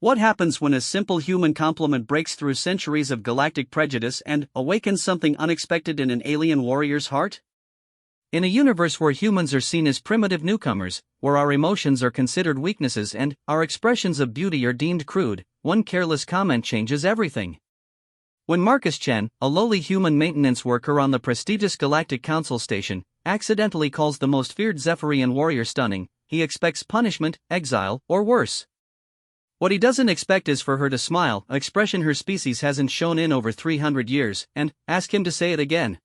What happens when a simple human compliment breaks through centuries of galactic prejudice and awakens something unexpected in an alien warrior's heart? In a universe where humans are seen as primitive newcomers, where our emotions are considered weaknesses and our expressions of beauty are deemed crude, one careless comment changes everything. When Marcus Chen, a lowly human maintenance worker on the prestigious Galactic Council station, accidentally calls the most feared Zephyrian warrior stunning, he expects punishment, exile, or worse. What he doesn't expect is for her to smile, an expression her species hasn't shown in over 300 years, and ask him to say it again.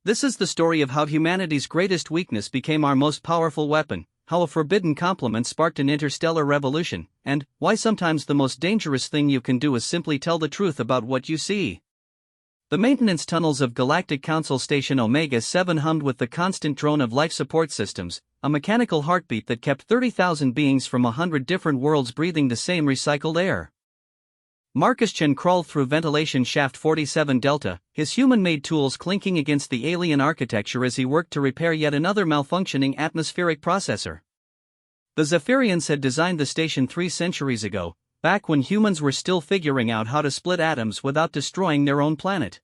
This is the story of how humanity's greatest weakness became our most powerful weapon, how a forbidden compliment sparked an interstellar revolution, and why sometimes the most dangerous thing you can do is simply tell the truth about what you see. The maintenance tunnels of Galactic Council Station Omega-7 hummed with the constant drone of life support systems, a mechanical heartbeat that kept 30,000 beings from 100 different worlds breathing the same recycled air. Marcus Chen crawled through ventilation shaft 47 Delta, his human-made tools clinking against the alien architecture as he worked to repair yet another malfunctioning atmospheric processor. The Zephyrians had designed the station 3 centuries ago, back when humans were still figuring out how to split atoms without destroying their own planet.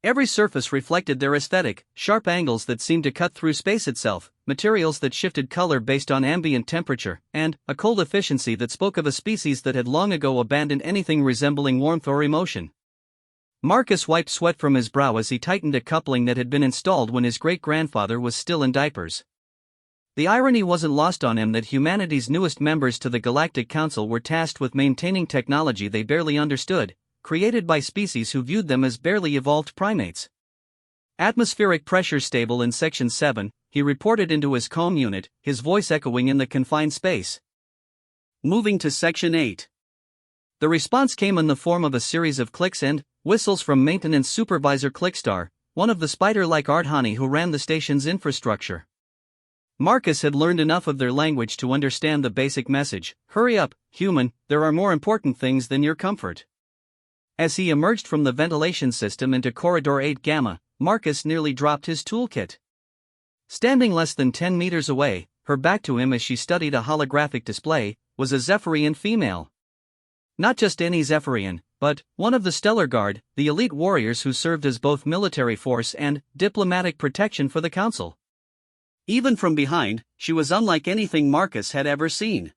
Every surface reflected their aesthetic, sharp angles that seemed to cut through space itself, materials that shifted color based on ambient temperature, and a cold efficiency that spoke of a species that had long ago abandoned anything resembling warmth or emotion. Marcus wiped sweat from his brow as he tightened a coupling that had been installed when his great-grandfather was still in diapers. The irony wasn't lost on him that humanity's newest members to the Galactic Council were tasked with maintaining technology they barely understood, created by species who viewed them as barely evolved primates. Atmospheric pressure stable in Section 7, he reported into his comms unit, his voice echoing in the confined space. Moving to Section 8. The response came in the form of a series of clicks and whistles from Maintenance Supervisor Clickstar, one of the spider-like Ardhani who ran the station's infrastructure. Marcus had learned enough of their language to understand the basic message: hurry up, human, there are more important things than your comfort. As he emerged from the ventilation system into Corridor 8 Gamma, Marcus nearly dropped his toolkit. Standing less than 10 meters away, her back to him as she studied a holographic display, was a Zephyrian female. Not just any Zephyrian, but one of the Stellar Guard, the elite warriors who served as both military force and diplomatic protection for the Council. Even from behind, she was unlike anything Marcus had ever seen.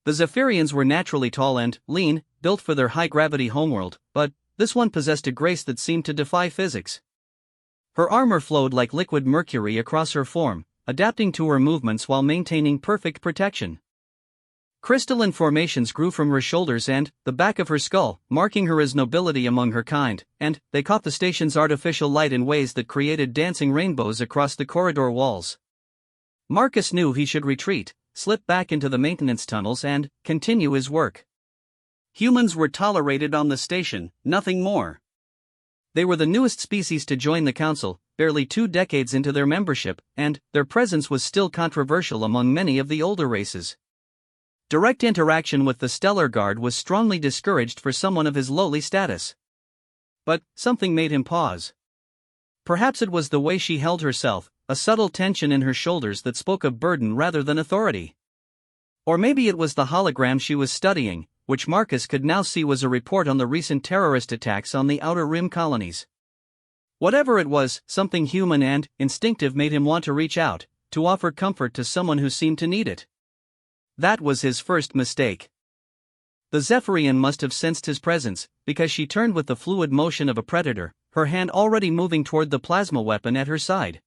The Zephyrians were naturally tall and lean, built for their high-gravity homeworld, but this one possessed a grace that seemed to defy physics. Her armor flowed like liquid mercury across her form, adapting to her movements while maintaining perfect protection. Crystalline formations grew from her shoulders and the back of her skull, marking her as nobility among her kind, and they caught the station's artificial light in ways that created dancing rainbows across the corridor walls. Marcus knew he should retreat, slip back into the maintenance tunnels and continue his work. Humans were tolerated on the station, nothing more. They were the newest species to join the Council, barely 2 decades into their membership, and their presence was still controversial among many of the older races. Direct interaction with the Stellar Guard was strongly discouraged for someone of his lowly status. But something made him pause. Perhaps it was the way she held herself, a subtle tension in her shoulders that spoke of burden rather than authority. Or maybe it was the hologram she was studying, which Marcus could now see was a report on the recent terrorist attacks on the Outer Rim colonies. Whatever it was, something human and instinctive made him want to reach out, to offer comfort to someone who seemed to need it. That was his first mistake. The Zephyrian must have sensed his presence, because she turned with the fluid motion of a predator, her hand already moving toward the plasma weapon at her side.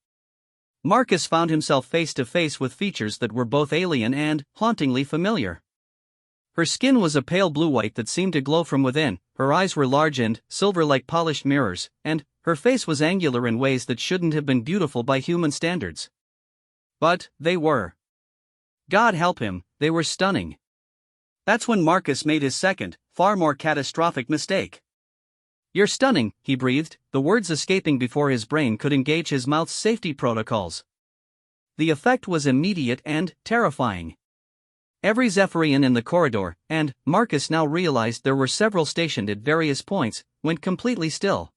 Marcus found himself face to face with features that were both alien and hauntingly familiar. Her skin was a pale blue-white that seemed to glow from within, her eyes were large and silver like polished mirrors, and her face was angular in ways that shouldn't have been beautiful by human standards. But they were. God help him, they were stunning. That's when Marcus made his second, far more catastrophic mistake. "You're stunning," he breathed, the words escaping before his brain could engage his mouth's safety protocols. The effect was immediate and terrifying. Every Zephyrian in the corridor, and Marcus now realized there were several stationed at various points, went completely still.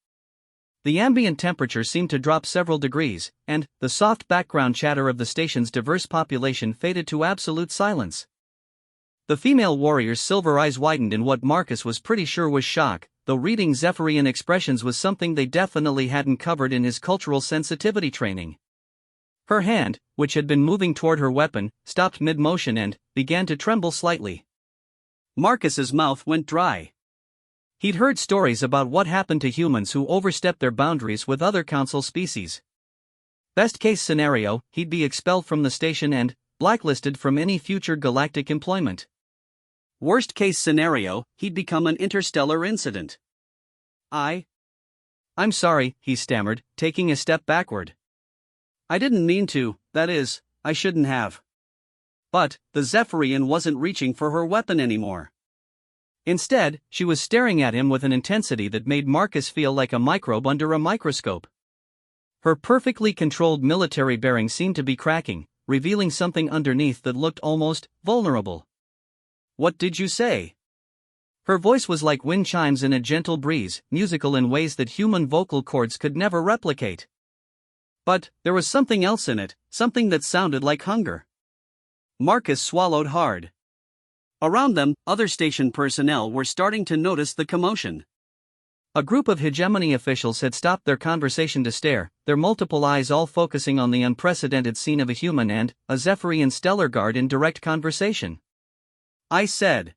The ambient temperature seemed to drop several degrees, and the soft background chatter of the station's diverse population faded to absolute silence. The female warrior's silver eyes widened in what Marcus was pretty sure was shock, though reading Zephyrian expressions was something they definitely hadn't covered in his cultural sensitivity training. Her hand, which had been moving toward her weapon, stopped mid-motion and began to tremble slightly. Marcus's mouth went dry. He'd heard stories about what happened to humans who overstepped their boundaries with other council species. Best case scenario, he'd be expelled from the station and blacklisted from any future galactic employment. Worst case scenario, he'd become an interstellar incident. I'm sorry, he stammered, taking a step backward. I didn't mean to, that is, I shouldn't have. But the Zephyrian wasn't reaching for her weapon anymore. Instead, she was staring at him with an intensity that made Marcus feel like a microbe under a microscope. Her perfectly controlled military bearing seemed to be cracking, revealing something underneath that looked almost vulnerable. What did you say? Her voice was like wind chimes in a gentle breeze, musical in ways that human vocal cords could never replicate. But there was something else in it, something that sounded like hunger. Marcus swallowed hard. Around them, other station personnel were starting to notice the commotion. A group of hegemony officials had stopped their conversation to stare, their multiple eyes all focusing on the unprecedented scene of a human and a Zephyrian stellar guard in direct conversation. I said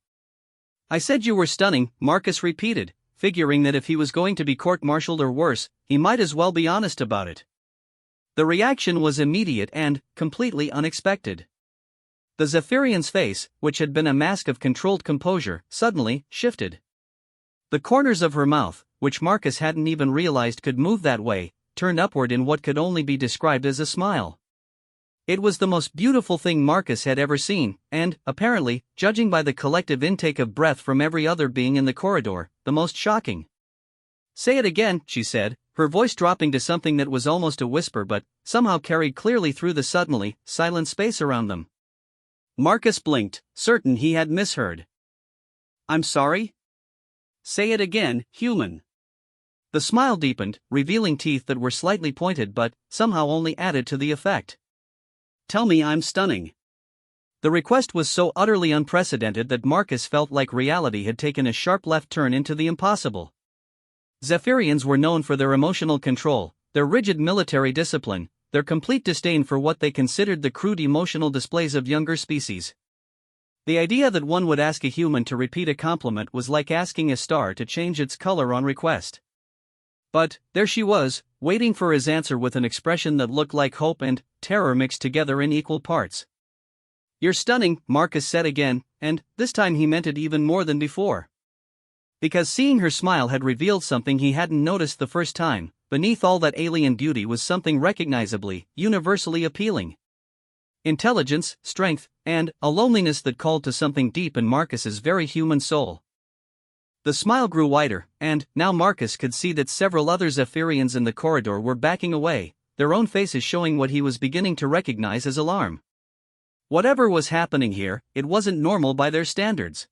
you were stunning, Marcus repeated, figuring that if he was going to be court-martialed or worse, he might as well be honest about it. The reaction was immediate and completely unexpected. The Zephyrian's face, which had been a mask of controlled composure, suddenly shifted. The corners of her mouth, which Marcus hadn't even realized could move that way, turned upward in what could only be described as a smile. It was the most beautiful thing Marcus had ever seen, and, apparently, judging by the collective intake of breath from every other being in the corridor, the most shocking. Say it again, she said, her voice dropping to something that was almost a whisper but somehow carried clearly through the suddenly silent space around them. Marcus blinked, certain he had misheard. I'm sorry? Say it again, human. The smile deepened, revealing teeth that were slightly pointed but somehow only added to the effect. Tell me I'm stunning. The request was so utterly unprecedented that Marcus felt like reality had taken a sharp left turn into the impossible. Zephyrians were known for their emotional control, their rigid military discipline, their complete disdain for what they considered the crude emotional displays of younger species. The idea that one would ask a human to repeat a compliment was like asking a star to change its color on request. But there she was, waiting for his answer with an expression that looked like hope and terror mixed together in equal parts. You're stunning, Marcus said again, and this time he meant it even more than before. Because seeing her smile had revealed something he hadn't noticed the first time, beneath all that alien beauty was something recognizably, universally appealing. Intelligence, strength, and a loneliness that called to something deep in Marcus's very human soul. The smile grew wider, and now Marcus could see that several other Zephyrians in the corridor were backing away, their own faces showing what he was beginning to recognize as alarm. Whatever was happening here, it wasn't normal by their standards.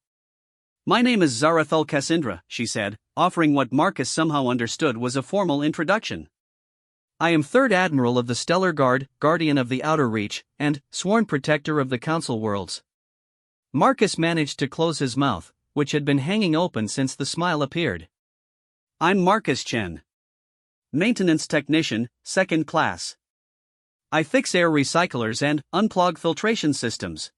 My name is Zarathul Cassandra, she said, offering what Marcus somehow understood was a formal introduction. I am Third Admiral of the Stellar Guard, Guardian of the Outer Reach, and sworn protector of the Council Worlds. Marcus managed to close his mouth, which had been hanging open since the smile appeared. I'm Marcus Chen. Maintenance Technician, 2nd Class. I fix air recyclers and unclog filtration systems.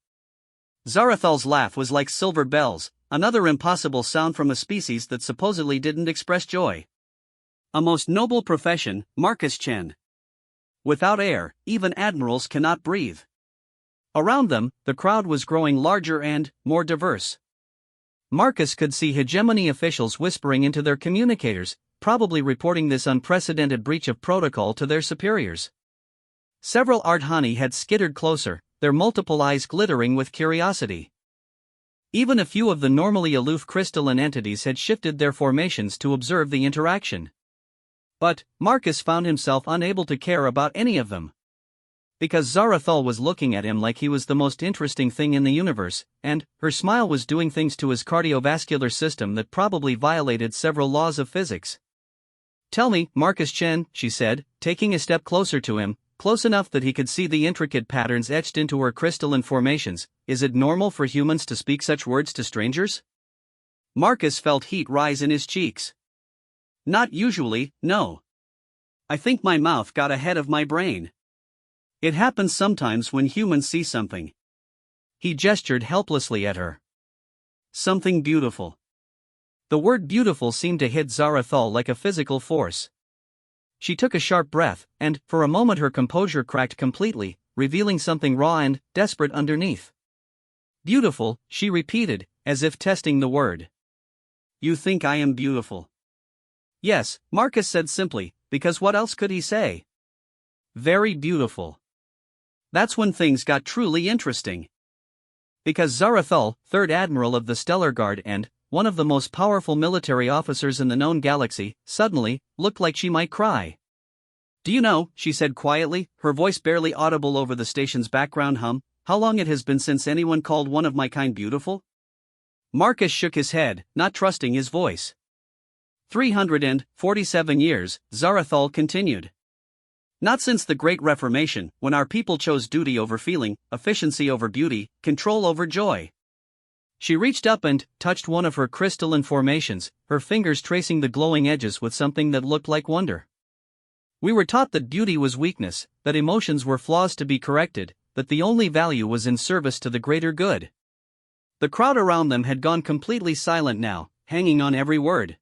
Zarathul's laugh was like silver bells, another impossible sound from a species that supposedly didn't express joy. A most noble profession, Marcus Chen. Without air, even admirals cannot breathe. Around them, the crowd was growing larger and more diverse. Marcus could see hegemony officials whispering into their communicators, probably reporting this unprecedented breach of protocol to their superiors. Several Ardhani had skittered closer, their multiple eyes glittering with curiosity. Even a few of the normally aloof crystalline entities had shifted their formations to observe the interaction. But Marcus found himself unable to care about any of them. Because Zarathul was looking at him like he was the most interesting thing in the universe, and her smile was doing things to his cardiovascular system that probably violated several laws of physics. Tell me, Marcus Chen, she said, taking a step closer to him, close enough that he could see the intricate patterns etched into her crystalline formations. Is it normal for humans to speak such words to strangers? Marcus felt heat rise in his cheeks. Not usually, no. I think my mouth got ahead of my brain. It happens sometimes when humans see something. He gestured helplessly at her. Something beautiful. The word beautiful seemed to hit Zarathal like a physical force. She took a sharp breath, and, for a moment her composure cracked completely, revealing something raw and desperate underneath. Beautiful, she repeated, as if testing the word. You think I am beautiful? Yes, Marcus said simply, because what else could he say? Very beautiful. That's when things got truly interesting. Because Zarathal, Third Admiral of the Stellar Guard and one of the most powerful military officers in the known galaxy, suddenly looked like she might cry. Do you know, she said quietly, her voice barely audible over the station's background hum, how long it has been since anyone called one of my kind beautiful? Marcus shook his head, not trusting his voice. 347 years, Zarathal continued. Not since the Great Reformation, when our people chose duty over feeling, efficiency over beauty, control over joy. She reached up and touched one of her crystalline formations, her fingers tracing the glowing edges with something that looked like wonder. We were taught that beauty was weakness, that emotions were flaws to be corrected, that the only value was in service to the greater good. The crowd around them had gone completely silent now, hanging on every word.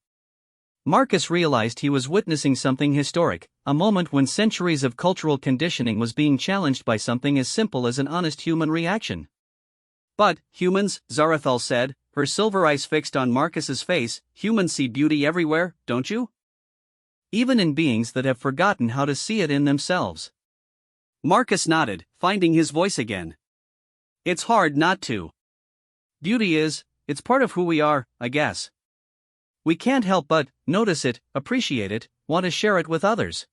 Marcus realized he was witnessing something historic, a moment when centuries of cultural conditioning was being challenged by something as simple as an honest human reaction. But, humans, Zarathal said, her silver eyes fixed on Marcus's face, humans see beauty everywhere, don't you? Even in beings that have forgotten how to see it in themselves. Marcus nodded, finding his voice again. It's hard not to. Beauty it's part of who we are, I guess. We can't help but notice it, appreciate it, want to share it with others.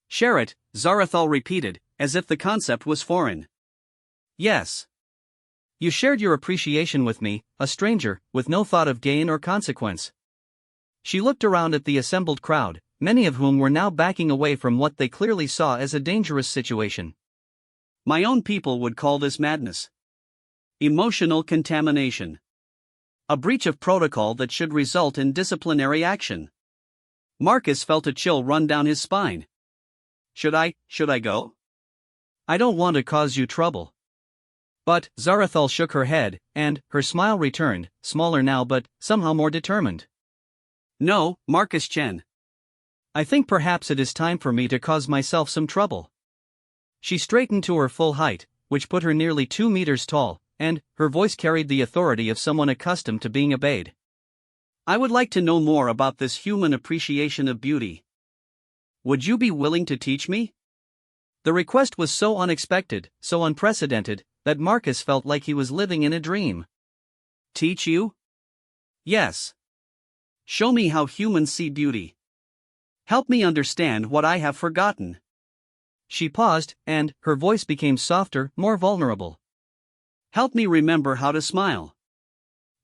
Share it, Zarathal repeated, as if the concept was foreign. Yes. You shared your appreciation with me, a stranger, with no thought of gain or consequence. She looked around at the assembled crowd, many of whom were now backing away from what they clearly saw as a dangerous situation. My own people would call this madness. Emotional contamination. A breach of protocol that should result in disciplinary action. Marcus felt a chill run down his spine. Should I go? I don't want to cause you trouble. But Zarathal shook her head, and her smile returned, smaller now but somehow more determined. No, Marcus Chen. I think perhaps it is time for me to cause myself some trouble. She straightened to her full height, which put her nearly 2 meters tall, and her voice carried the authority of someone accustomed to being obeyed. I would like to know more about this human appreciation of beauty. Would you be willing to teach me? The request was so unexpected, so unprecedented, that Marcus felt like he was living in a dream. Teach you? Yes. Show me how humans see beauty. Help me understand what I have forgotten. She paused, and her voice became softer, more vulnerable. Help me remember how to smile.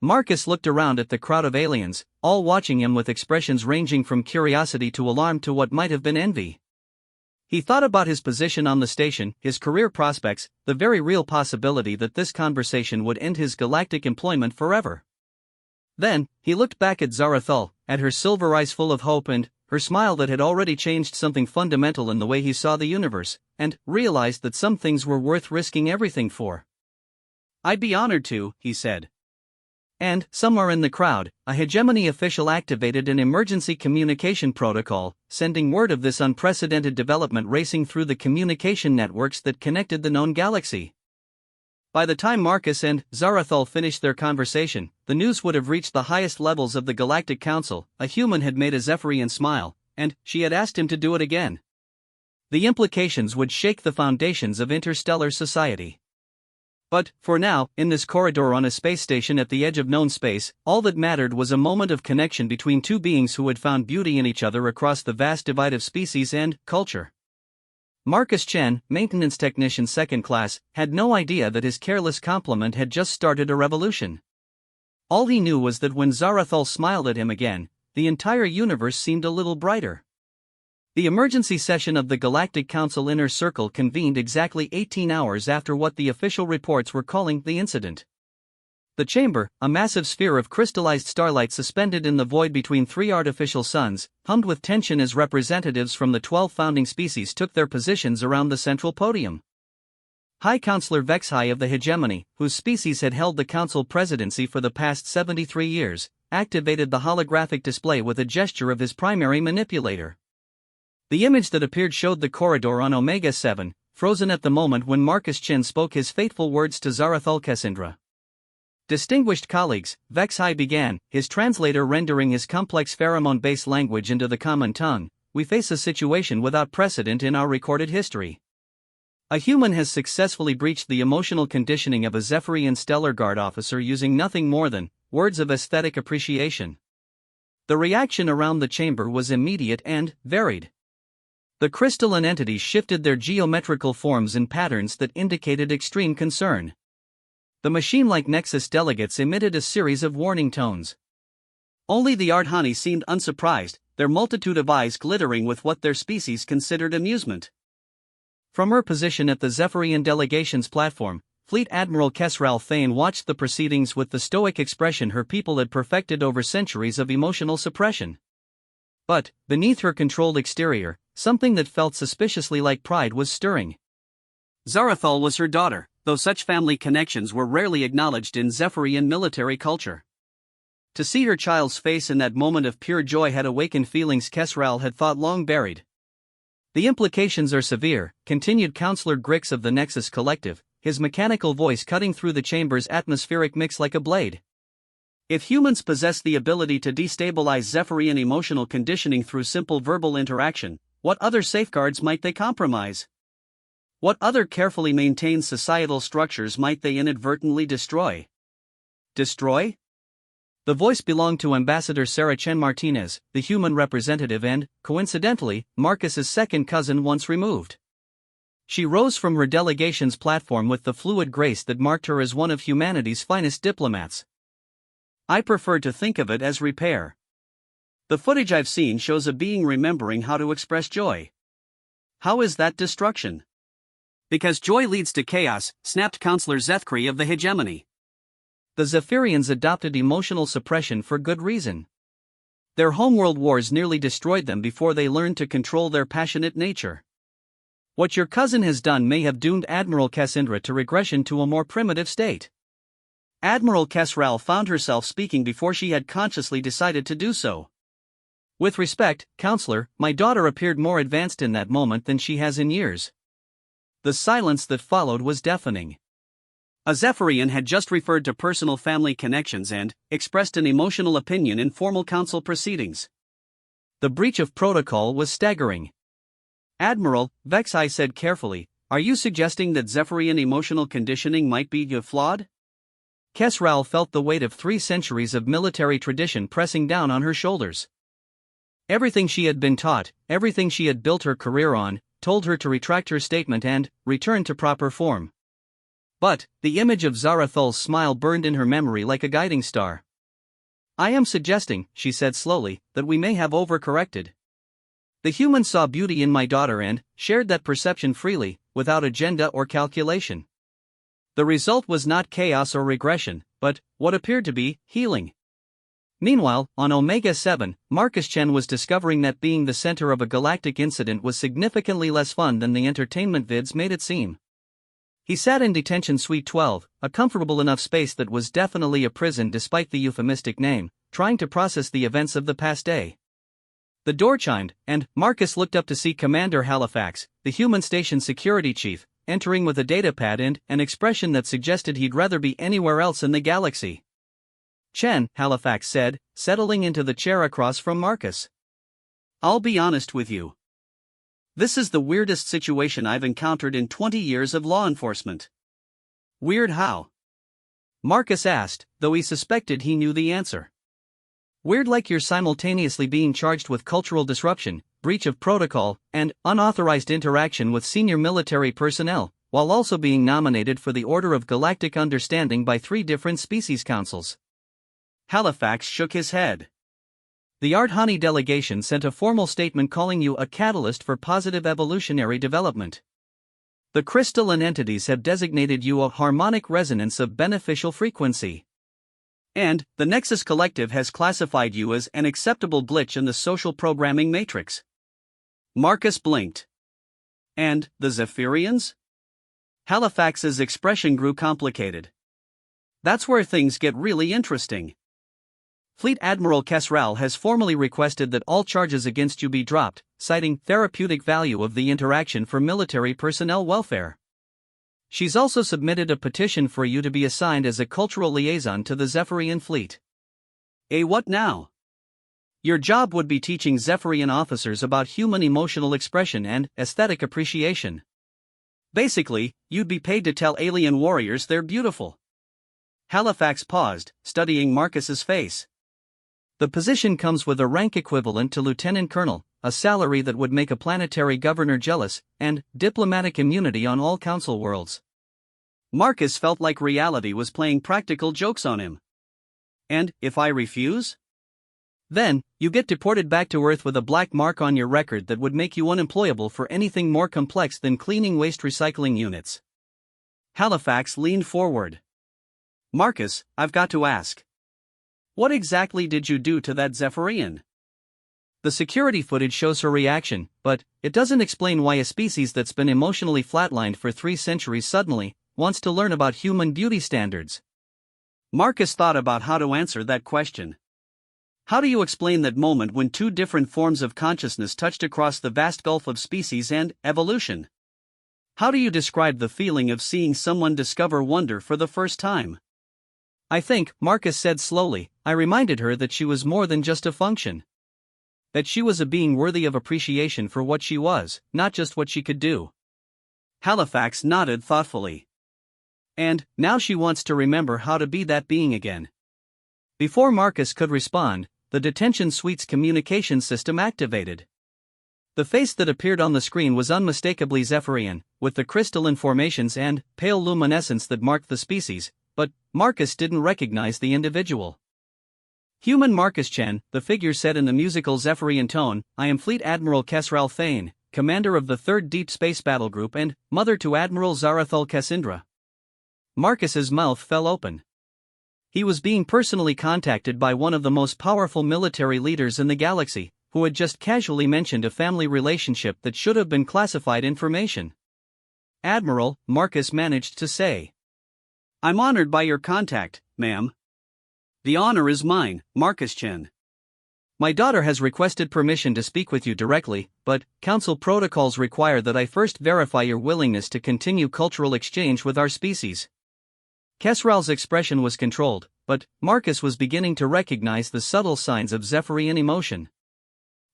Marcus looked around at the crowd of aliens, all watching him with expressions ranging from curiosity to alarm to what might have been envy. He thought about his position on the station, his career prospects, the very real possibility that this conversation would end his galactic employment forever. Then, he looked back at Zarathal, at her silver eyes full of hope and her smile that had already changed something fundamental in the way he saw the universe, and realized that some things were worth risking everything for. I'd be honored to, he said. And, somewhere in the crowd, a hegemony official activated an emergency communication protocol, sending word of this unprecedented development racing through the communication networks that connected the known galaxy. By the time Marcus and Zarathal finished their conversation, the news would have reached the highest levels of the Galactic Council. A human had made a Zephyrian smile, and she had asked him to do it again. The implications would shake the foundations of interstellar society. But, for now, in this corridor on a space station at the edge of known space, all that mattered was a moment of connection between two beings who had found beauty in each other across the vast divide of species and culture. Marcus Chen, maintenance technician second class, had no idea that his careless compliment had just started a revolution. All he knew was that when Zarathal smiled at him again, the entire universe seemed a little brighter. The emergency session of the Galactic Council Inner Circle convened exactly 18 hours after what the official reports were calling the incident. The chamber, a massive sphere of crystallized starlight suspended in the void between three artificial suns, hummed with tension as representatives from the 12 founding species took their positions around the central podium. High Counselor Vexhai of the Hegemony, whose species had held the council presidency for the past 73 years, activated the holographic display with a gesture of his primary manipulator. The image that appeared showed the corridor on Omega 7, frozen at the moment when Marcus Chen spoke his fateful words to Zarathul Cassandra. Distinguished colleagues, Vexhai began, his translator rendering his complex pheromone-based language into the common tongue. We face a situation without precedent in our recorded history. A human has successfully breached the emotional conditioning of a Zephyrian Stellar Guard officer using nothing more than words of aesthetic appreciation. The reaction around the chamber was immediate and varied. The crystalline entities shifted their geometrical forms in patterns that indicated extreme concern. The machine-like Nexus delegates emitted a series of warning tones. Only the Ardhani seemed unsurprised, their multitude of eyes glittering with what their species considered amusement. From her position at the Zephyrian delegation's platform, Fleet Admiral Kesral Thane watched the proceedings with the stoic expression her people had perfected over centuries of emotional suppression. But, beneath her controlled exterior, something that felt suspiciously like pride was stirring. Zarathul was her daughter, though such family connections were rarely acknowledged in Zephyrian military culture. To see her child's face in that moment of pure joy had awakened feelings Kesral had thought long buried. The implications are severe, continued Counselor Grix of the Nexus Collective, his mechanical voice cutting through the chamber's atmospheric mix like a blade. If humans possess the ability to destabilize Zephyrian emotional conditioning through simple verbal interaction, what other safeguards might they compromise? What other carefully maintained societal structures might they inadvertently destroy? Destroy? The voice belonged to Ambassador Sarah Chen Martinez, the human representative and, coincidentally, Marcus's second cousin once removed. She rose from her delegation's platform with the fluid grace that marked her as one of humanity's finest diplomats. I prefer to think of it as repair. The footage I've seen shows a being remembering how to express joy. How is that destruction? Because joy leads to chaos, snapped Counselor Zethkri of the Hegemony. The Zephyrians adopted emotional suppression for good reason. Their homeworld wars nearly destroyed them before they learned to control their passionate nature. What your cousin has done may have doomed Admiral Cassandra to regression to a more primitive state. Admiral Kesral found herself speaking before she had consciously decided to do so. With respect, Counselor, my daughter appeared more advanced in that moment than she has in years. The silence that followed was deafening. A Zephyrian had just referred to personal family connections and expressed an emotional opinion in formal council proceedings. The breach of protocol was staggering. Admiral, Vexhai said carefully, are you suggesting that Zephyrian emotional conditioning might be flawed? Kesral felt the weight of 3 centuries of military tradition pressing down on her shoulders. Everything she had been taught, everything she had built her career on, told her to retract her statement and return to proper form. But, the image of Zarathul's smile burned in her memory like a guiding star. I am suggesting, she said slowly, that we may have overcorrected. The human saw beauty in my daughter and shared that perception freely, without agenda or calculation. The result was not chaos or regression, but what appeared to be healing. Meanwhile, on Omega 7, Marcus Chen was discovering that being the center of a galactic incident was significantly less fun than the entertainment vids made it seem. He sat in Detention Suite 12, a comfortable enough space that was definitely a prison despite the euphemistic name, trying to process the events of the past day. The door chimed, and Marcus looked up to see Commander Halifax, the human station security chief, entering with a datapad and an expression that suggested he'd rather be anywhere else in the galaxy. Chen, Halifax said, settling into the chair across from Marcus. I'll be honest with you. This is the weirdest situation I've encountered in 20 years of law enforcement. Weird how? Marcus asked, though he suspected he knew the answer. Weird like you're simultaneously being charged with cultural disruption, breach of protocol, and unauthorized interaction with senior military personnel, while also being nominated for the Order of Galactic Understanding by 3 different species councils. Halifax shook his head. The Art Honey delegation sent a formal statement calling you a catalyst for positive evolutionary development. The crystalline entities have designated you a harmonic resonance of beneficial frequency. And the Nexus Collective has classified you as an acceptable glitch in the social programming matrix. Marcus blinked. And the Zephyrians? Halifax's expression grew complicated. That's where things get really interesting. Fleet Admiral Kesral has formally requested that all charges against you be dropped, citing therapeutic value of the interaction for military personnel welfare. She's also submitted a petition for you to be assigned as a cultural liaison to the Zephyrian fleet. What now? Your job would be teaching Zephyrian officers about human emotional expression and aesthetic appreciation. Basically, you'd be paid to tell alien warriors they're beautiful. Halifax paused, studying Marcus's face. The position comes with a rank equivalent to lieutenant colonel, a salary that would make a planetary governor jealous, and diplomatic immunity on all council worlds. Marcus felt like reality was playing practical jokes on him. And if I refuse? Then, you get deported back to Earth with a black mark on your record that would make you unemployable for anything more complex than cleaning waste recycling units. Halifax leaned forward. Marcus, I've got to ask. What exactly did you do to that Zephyrian? The security footage shows her reaction, but it doesn't explain why a species that's been emotionally flatlined for 3 centuries suddenly wants to learn about human beauty standards. Marcus thought about how to answer that question. How do you explain that moment when 2 different forms of consciousness touched across the vast gulf of species and evolution? How do you describe the feeling of seeing someone discover wonder for the first time? I think, Marcus said slowly, I reminded her that she was more than just a function. That she was a being worthy of appreciation for what she was, not just what she could do. Halifax nodded thoughtfully. And now she wants to remember how to be that being again. Before Marcus could respond, the detention suite's communication system activated. The face that appeared on the screen was unmistakably Zephyrian, with the crystalline formations and pale luminescence that marked the species, but Marcus didn't recognize the individual. Human Marcus Chen, the figure said in the musical Zephyrian tone, I am Fleet Admiral Kesral Thane, commander of the 3rd Deep Space Battle Group and mother to Admiral Zarathul Cassandra. Marcus's mouth fell open. He was being personally contacted by one of the most powerful military leaders in the galaxy, who had just casually mentioned a family relationship that should have been classified information. Admiral, Marcus managed to say. I'm honored by your contact, ma'am. The honor is mine, Marcus Chen. My daughter has requested permission to speak with you directly, but council protocols require that I first verify your willingness to continue cultural exchange with our species. Kesral's expression was controlled, but Marcus was beginning to recognize the subtle signs of Zephyrian emotion.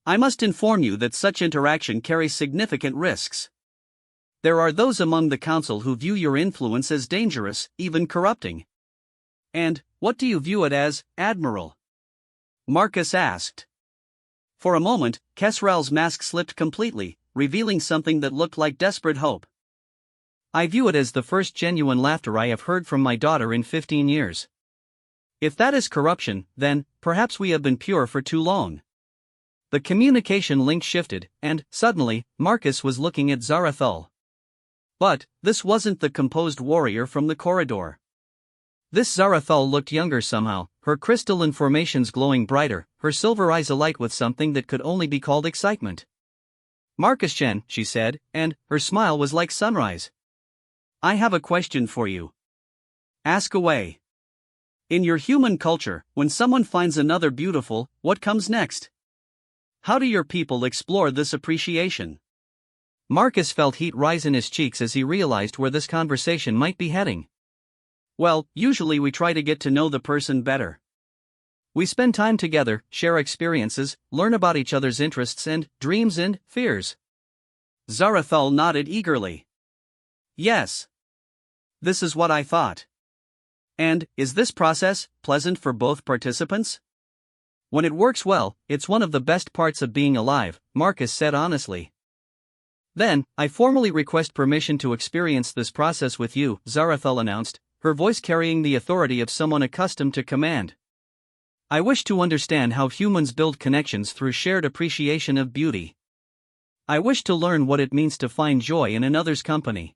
I must inform you that such interaction carries significant risks. There are those among the council who view your influence as dangerous, even corrupting. And what do you view it as, Admiral? Marcus asked. For a moment, Kesral's mask slipped completely, revealing something that looked like desperate hope. I view it as the first genuine laughter I have heard from my daughter in 15 years. If that is corruption, then perhaps we have been pure for too long. The communication link shifted, and suddenly, Marcus was looking at Zarathul. But this wasn't the composed warrior from the corridor. This Zarathul looked younger somehow, her crystalline formations glowing brighter, her silver eyes alight with something that could only be called excitement. Marcus Chen, she said, and her smile was like sunrise. I have a question for you. Ask away. In your human culture, when someone finds another beautiful, what comes next? How do your people explore this appreciation? Marcus felt heat rise in his cheeks as he realized where this conversation might be heading. Well, usually we try to get to know the person better. We spend time together, share experiences, learn about each other's interests and dreams and fears. Zarathul nodded eagerly. Yes. This is what I thought. And is this process pleasant for both participants? When it works well, it's one of the best parts of being alive, Marcus said honestly. Then, I formally request permission to experience this process with you, Zarathul announced, her voice carrying the authority of someone accustomed to command. I wish to understand how humans build connections through shared appreciation of beauty. I wish to learn what it means to find joy in another's company.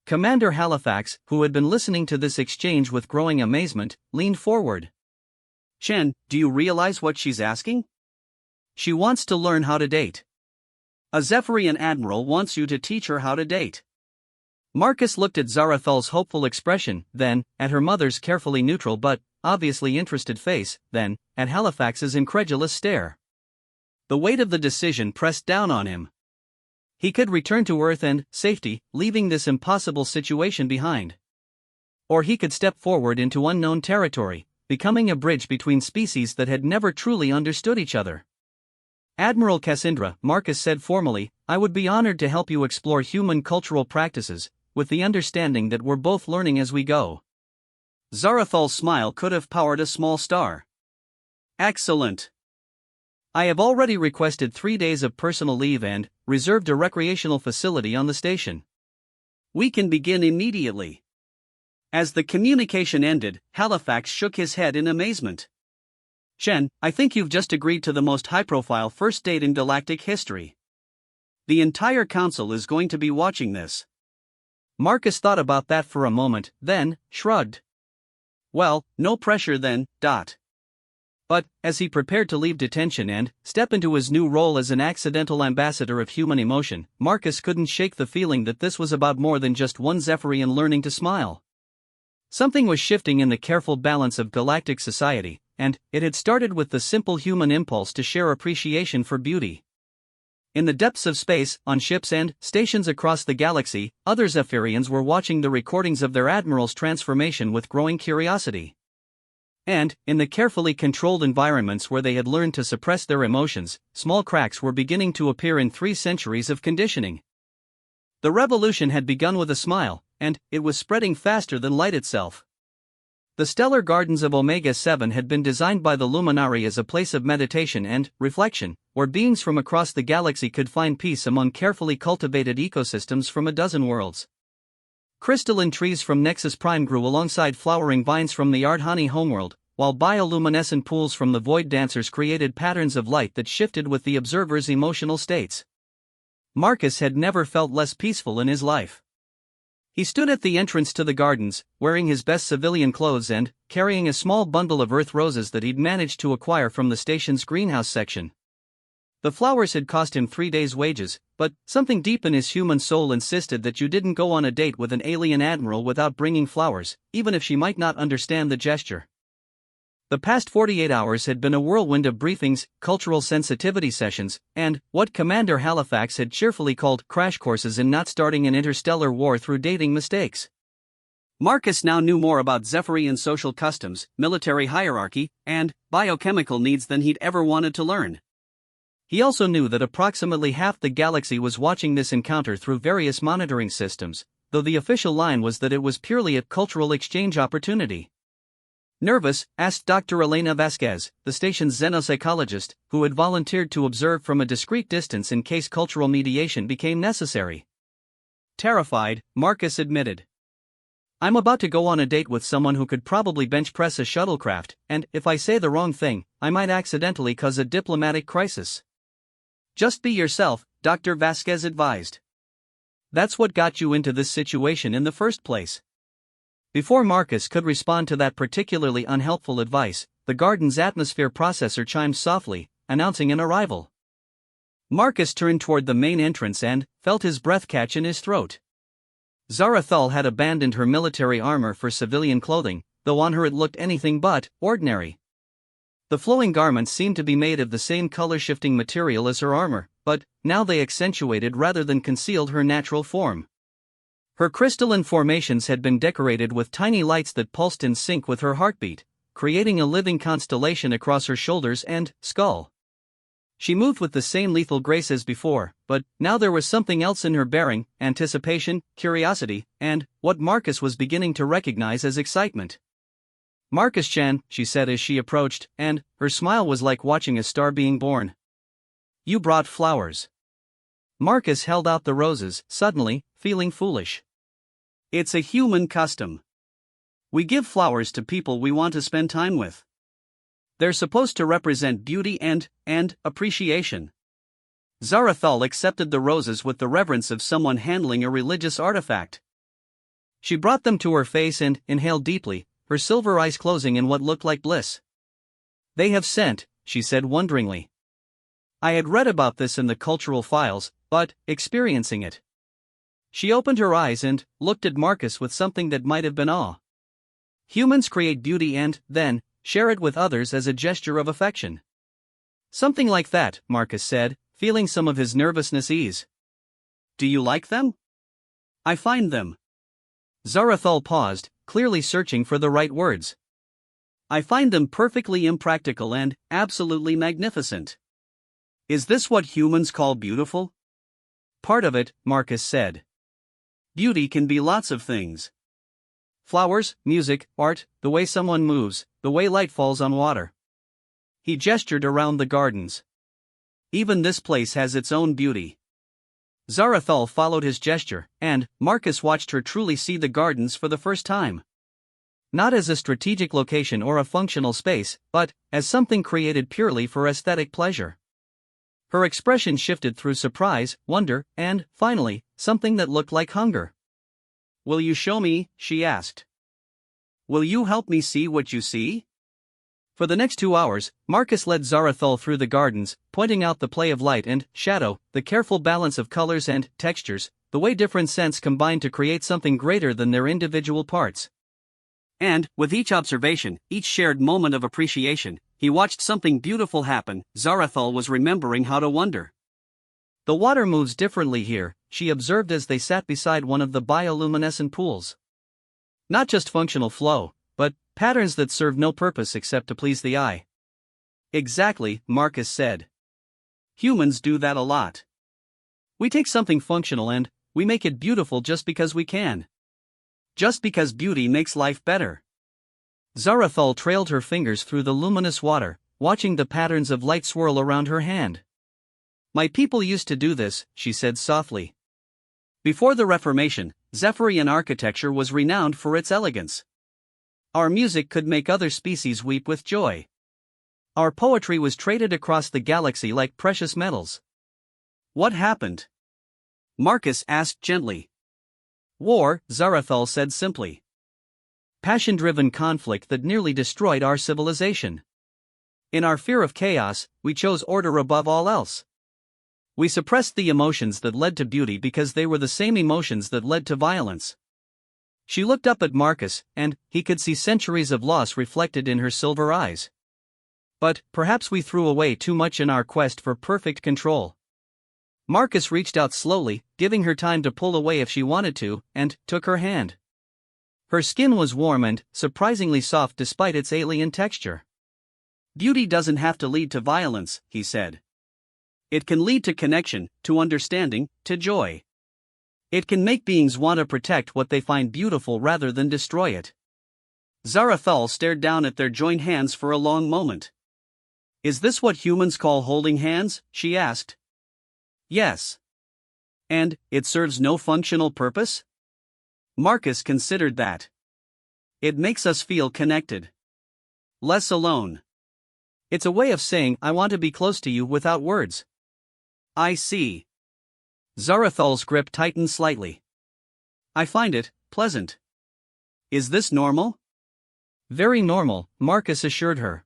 Commander Halifax, who had been listening to this exchange with growing amazement, leaned forward. Chen, do you realize what she's asking? She wants to learn how to date. A Zephyrian admiral wants you to teach her how to date. Marcus looked at Zarathal's hopeful expression, then, at her mother's carefully neutral but obviously interested face, then, at Halifax's incredulous stare. The weight of the decision pressed down on him. He could return to Earth and safety, leaving this impossible situation behind. Or he could step forward into unknown territory, becoming a bridge between species that had never truly understood each other. Admiral Cassandra, Marcus said formally, I would be honored to help you explore human cultural practices, with the understanding that we're both learning as we go. Zarathal's smile could have powered a small star. Excellent. I have already requested 3 days of personal leave and reserved a recreational facility on the station. We can begin immediately. As the communication ended, Halifax shook his head in amazement. Chen, I think you've just agreed to the most high-profile first date in galactic history. The entire council is going to be watching this. Marcus thought about that for a moment, then shrugged. Well, no pressure then, . But, as he prepared to leave detention and step into his new role as an accidental ambassador of human emotion, Marcus couldn't shake the feeling that this was about more than just one Zephyrian learning to smile. Something was shifting in the careful balance of galactic society, and it had started with the simple human impulse to share appreciation for beauty. In the depths of space, on ships and stations across the galaxy, other Zephyrians were watching the recordings of their admiral's transformation with growing curiosity. And, in the carefully controlled environments where they had learned to suppress their emotions, small cracks were beginning to appear in 3 centuries of conditioning. The revolution had begun with a smile, and it was spreading faster than light itself. The stellar gardens of Omega-7 had been designed by the Luminari as a place of meditation and reflection, where beings from across the galaxy could find peace among carefully cultivated ecosystems from a dozen worlds. Crystalline trees from Nexus Prime grew alongside flowering vines from the Ardhani homeworld, while bioluminescent pools from the Void Dancers created patterns of light that shifted with the observer's emotional states. Marcus had never felt less peaceful in his life. He stood at the entrance to the gardens, wearing his best civilian clothes and carrying a small bundle of earth roses that he'd managed to acquire from the station's greenhouse section. The flowers had cost him 3 days' wages, but something deep in his human soul insisted that you didn't go on a date with an alien admiral without bringing flowers, even if she might not understand the gesture. The past 48 hours had been a whirlwind of briefings, cultural sensitivity sessions, and what Commander Halifax had cheerfully called crash courses in not starting an interstellar war through dating mistakes. Marcus now knew more about Zephyrian social customs, military hierarchy, and biochemical needs than he'd ever wanted to learn. He also knew that approximately half the galaxy was watching this encounter through various monitoring systems, though the official line was that it was purely a cultural exchange opportunity. Nervous, asked Dr. Elena Vasquez, the station's xenopsychologist, who had volunteered to observe from a discreet distance in case cultural mediation became necessary. Terrified, Marcus admitted. I'm about to go on a date with someone who could probably bench press a shuttlecraft, and if I say the wrong thing, I might accidentally cause a diplomatic crisis. Just be yourself, Dr. Vasquez advised. That's what got you into this situation in the first place. Before Marcus could respond to that particularly unhelpful advice, the garden's atmosphere processor chimed softly, announcing an arrival. Marcus turned toward the main entrance and felt his breath catch in his throat. Zarathal had abandoned her military armor for civilian clothing, though on her it looked anything but ordinary. The flowing garments seemed to be made of the same color-shifting material as her armor, but now they accentuated rather than concealed her natural form. Her crystalline formations had been decorated with tiny lights that pulsed in sync with her heartbeat, creating a living constellation across her shoulders and skull. She moved with the same lethal grace as before, but now there was something else in her bearing: anticipation, curiosity, and what Marcus was beginning to recognize as excitement. Marcus Chan, she said as she approached, and her smile was like watching a star being born. You brought flowers. Marcus held out the roses, suddenly feeling foolish. It's a human custom. We give flowers to people we want to spend time with. They're supposed to represent beauty and appreciation. Zarathal accepted the roses with the reverence of someone handling a religious artifact. She brought them to her face and inhaled deeply, her silver eyes closing in what looked like bliss. They have scent, she said wonderingly. I had read about this in the cultural files, but experiencing it. She opened her eyes and looked at Marcus with something that might have been awe. Humans create beauty and, then, share it with others as a gesture of affection. Something like that, Marcus said, feeling some of his nervousness ease. Do you like them? I find them. Zarathal paused, clearly searching for the right words. I find them perfectly impractical and absolutely magnificent. Is this what humans call beautiful? Part of it, Marcus said. Beauty can be lots of things. Flowers, music, art, the way someone moves, the way light falls on water. He gestured around the gardens. Even this place has its own beauty. Zarathal followed his gesture, and Marcus watched her truly see the gardens for the first time. Not as a strategic location or a functional space, but as something created purely for aesthetic pleasure. Her expression shifted through surprise, wonder, and, finally, something that looked like hunger. Will you show me? She asked. Will you help me see what you see? For the next 2 hours, Marcus led Zarathal through the gardens, pointing out the play of light and shadow, the careful balance of colors and textures, the way different scents combine to create something greater than their individual parts. And, with each observation, each shared moment of appreciation, he watched something beautiful happen. Zarathal was remembering how to wonder. The water moves differently here, she observed as they sat beside one of the bioluminescent pools. Not just functional flow, but patterns that serve no purpose except to please the eye. Exactly, Marcus said. Humans do that a lot. We take something functional and we make it beautiful just because we can. Just because beauty makes life better. Zarathal trailed her fingers through the luminous water, watching the patterns of light swirl around her hand. My people used to do this, she said softly. Before the Reformation, Zephyrian architecture was renowned for its elegance. Our music could make other species weep with joy. Our poetry was traded across the galaxy like precious metals. What happened? Marcus asked gently. War, Zarathal said simply. Passion-driven conflict that nearly destroyed our civilization. In our fear of chaos, we chose order above all else. We suppressed the emotions that led to beauty because they were the same emotions that led to violence. She looked up at Marcus, and he could see centuries of loss reflected in her silver eyes. But perhaps we threw away too much in our quest for perfect control. Marcus reached out slowly, giving her time to pull away if she wanted to, and took her hand. Her skin was warm and surprisingly soft despite its alien texture. Beauty doesn't have to lead to violence, he said. It can lead to connection, to understanding, to joy. It can make beings want to protect what they find beautiful rather than destroy it. Zarathal stared down at their joined hands for a long moment. Is this what humans call holding hands? She asked. Yes. And it serves no functional purpose? Marcus considered that. It makes us feel connected. Less alone. It's a way of saying I want to be close to you without words. I see. Zarathal's grip tightened slightly. I find it pleasant. Is this normal? Very normal, Marcus assured her.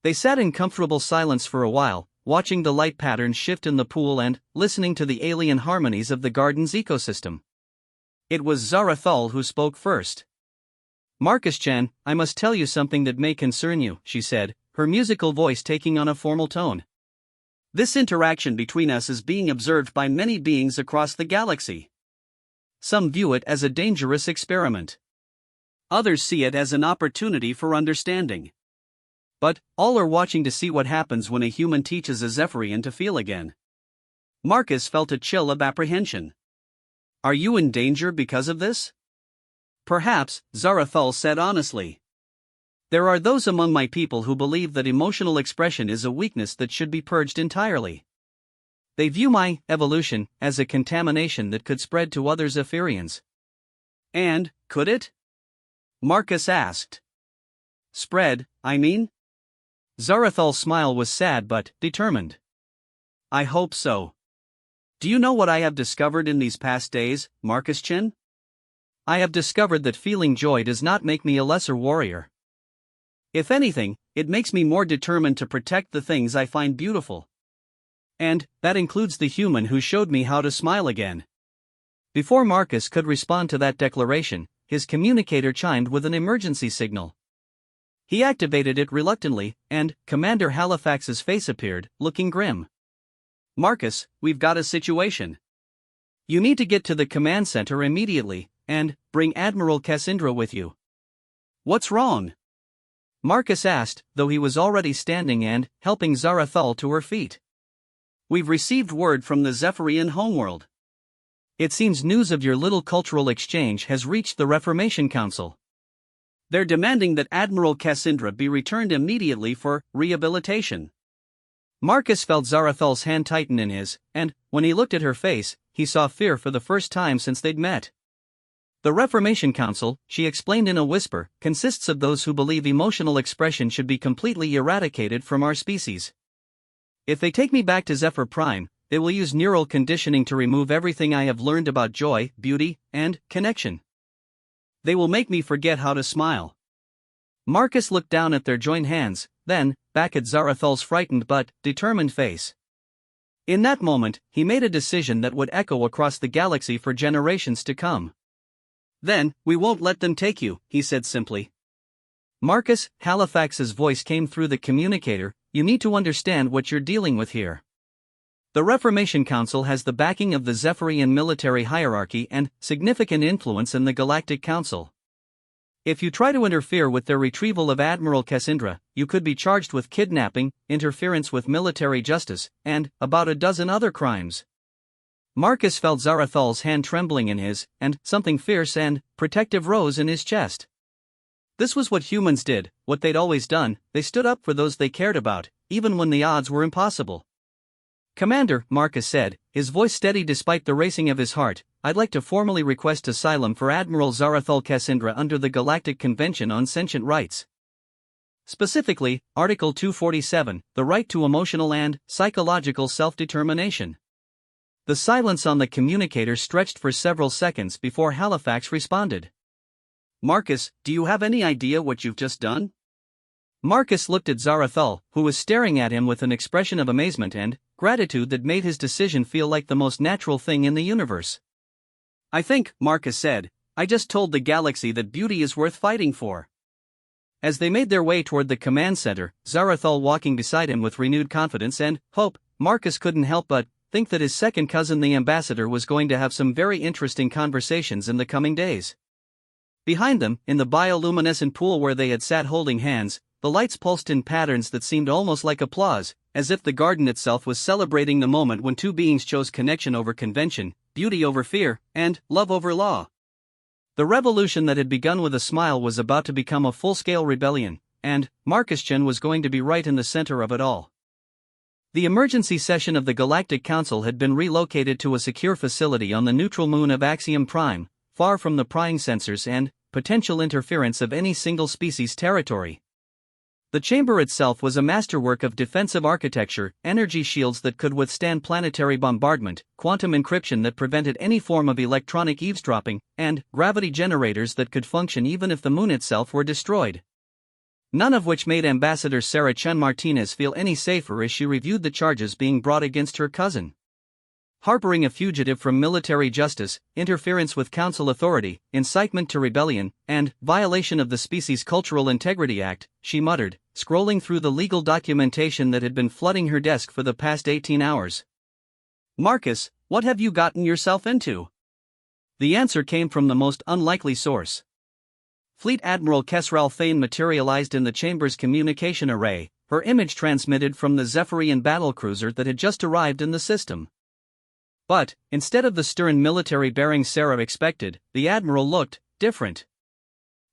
They sat in comfortable silence for a while, watching the light patterns shift in the pool and listening to the alien harmonies of the garden's ecosystem. It was Zarathal who spoke first. Marcus-chan, I must tell you something that may concern you, she said, her musical voice taking on a formal tone. This interaction between us is being observed by many beings across the galaxy. Some view it as a dangerous experiment. Others see it as an opportunity for understanding. But all are watching to see what happens when a human teaches a Zephyrian to feel again. Marcus felt a chill of apprehension. Are you in danger because of this? Perhaps, Zarathal said honestly. There are those among my people who believe that emotional expression is a weakness that should be purged entirely. They view my evolution as a contamination that could spread to other Zephyrians. And, could it? Marcus asked. Spread, I mean? Zarathal's smile was sad but determined. I hope so. Do you know what I have discovered in these past days, Marcus Chin? I have discovered that feeling joy does not make me a lesser warrior. If anything, it makes me more determined to protect the things I find beautiful. And that includes the human who showed me how to smile again. Before Marcus could respond to that declaration, his communicator chimed with an emergency signal. He activated it reluctantly, and Commander Halifax's face appeared, looking grim. Marcus, we've got a situation. You need to get to the command center immediately, and bring Admiral Cassandra with you. What's wrong? Marcus asked, though he was already standing and helping Zarathal to her feet. We've received word from the Zephyrian homeworld. It seems news of your little cultural exchange has reached the Reformation Council. They're demanding that Admiral Cassandra be returned immediately for rehabilitation. Marcus felt Zarathal's hand tighten in his, and, when he looked at her face, he saw fear for the first time since they'd met. The Reformation Council, she explained in a whisper, consists of those who believe emotional expression should be completely eradicated from our species. If they take me back to HFY Prime, they will use neural conditioning to remove everything I have learned about joy, beauty, and connection. They will make me forget how to smile. Marcus looked down at their joined hands, then back at Zarathal's frightened but determined face. In that moment, he made a decision that would echo across the galaxy for generations to come. Then, we won't let them take you, he said simply. Marcus, Halifax's voice came through the communicator, you need to understand what you're dealing with here. The Reformation Council has the backing of the Zephyrian military hierarchy and significant influence in the Galactic Council. If you try to interfere with their retrieval of Admiral Cassandra, you could be charged with kidnapping, interference with military justice, and about a dozen other crimes. Marcus felt Zarathal's hand trembling in his, and something fierce and protective rose in his chest. This was what humans did, what they'd always done, they stood up for those they cared about, even when the odds were impossible. Commander, Marcus said, his voice steady despite the racing of his heart, I'd like to formally request asylum for Admiral Zarathal Cassandra under the Galactic Convention on Sentient Rights. Specifically, Article 247, the right to emotional and psychological self-determination. The silence on the communicator stretched for several seconds before Halifax responded. Marcus, do you have any idea what you've just done? Marcus looked at Zarathal, who was staring at him with an expression of amazement and gratitude that made his decision feel like the most natural thing in the universe. I think, Marcus said, I just told the galaxy that beauty is worth fighting for. As they made their way toward the command center, Zarathal walking beside him with renewed confidence and hope, Marcus couldn't help but think that his second cousin the ambassador was going to have some very interesting conversations in the coming days. Behind them, in the bioluminescent pool where they had sat holding hands, the lights pulsed in patterns that seemed almost like applause, as if the garden itself was celebrating the moment when two beings chose connection over convention, beauty over fear, and love over law. The revolution that had begun with a smile was about to become a full-scale rebellion, and Marcus Chen was going to be right in the center of it all. The emergency session of the Galactic Council had been relocated to a secure facility on the neutral moon of Axiom Prime, far from the prying sensors and potential interference of any single species' territory. The chamber itself was a masterwork of defensive architecture, energy shields that could withstand planetary bombardment, quantum encryption that prevented any form of electronic eavesdropping, and gravity generators that could function even if the moon itself were destroyed. None of which made Ambassador Sarah Chen Martinez feel any safer as she reviewed the charges being brought against her cousin. Harboring a fugitive from military justice, interference with council authority, incitement to rebellion, and violation of the Species Cultural Integrity Act, she muttered, scrolling through the legal documentation that had been flooding her desk for the past 18 hours. Marcus, what have you gotten yourself into? The answer came from the most unlikely source. Fleet Admiral Kesral Thane materialized in the chamber's communication array, her image transmitted from the Zephyrian battlecruiser that had just arrived in the system. But, instead of the stern military bearing Sarah expected, the Admiral looked different.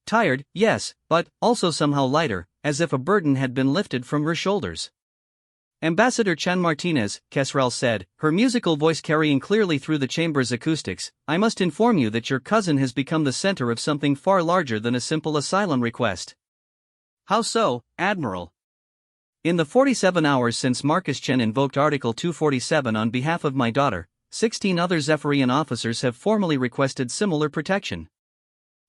Tired, yes, but also somehow lighter, as if a burden had been lifted from her shoulders. Ambassador Chen Martinez, Kesral said, her musical voice carrying clearly through the chamber's acoustics, I must inform you that your cousin has become the center of something far larger than a simple asylum request. How so, Admiral? In the 47 hours since Marcus Chen invoked Article 247 on behalf of my daughter, 16 other Zephyrian officers have formally requested similar protection.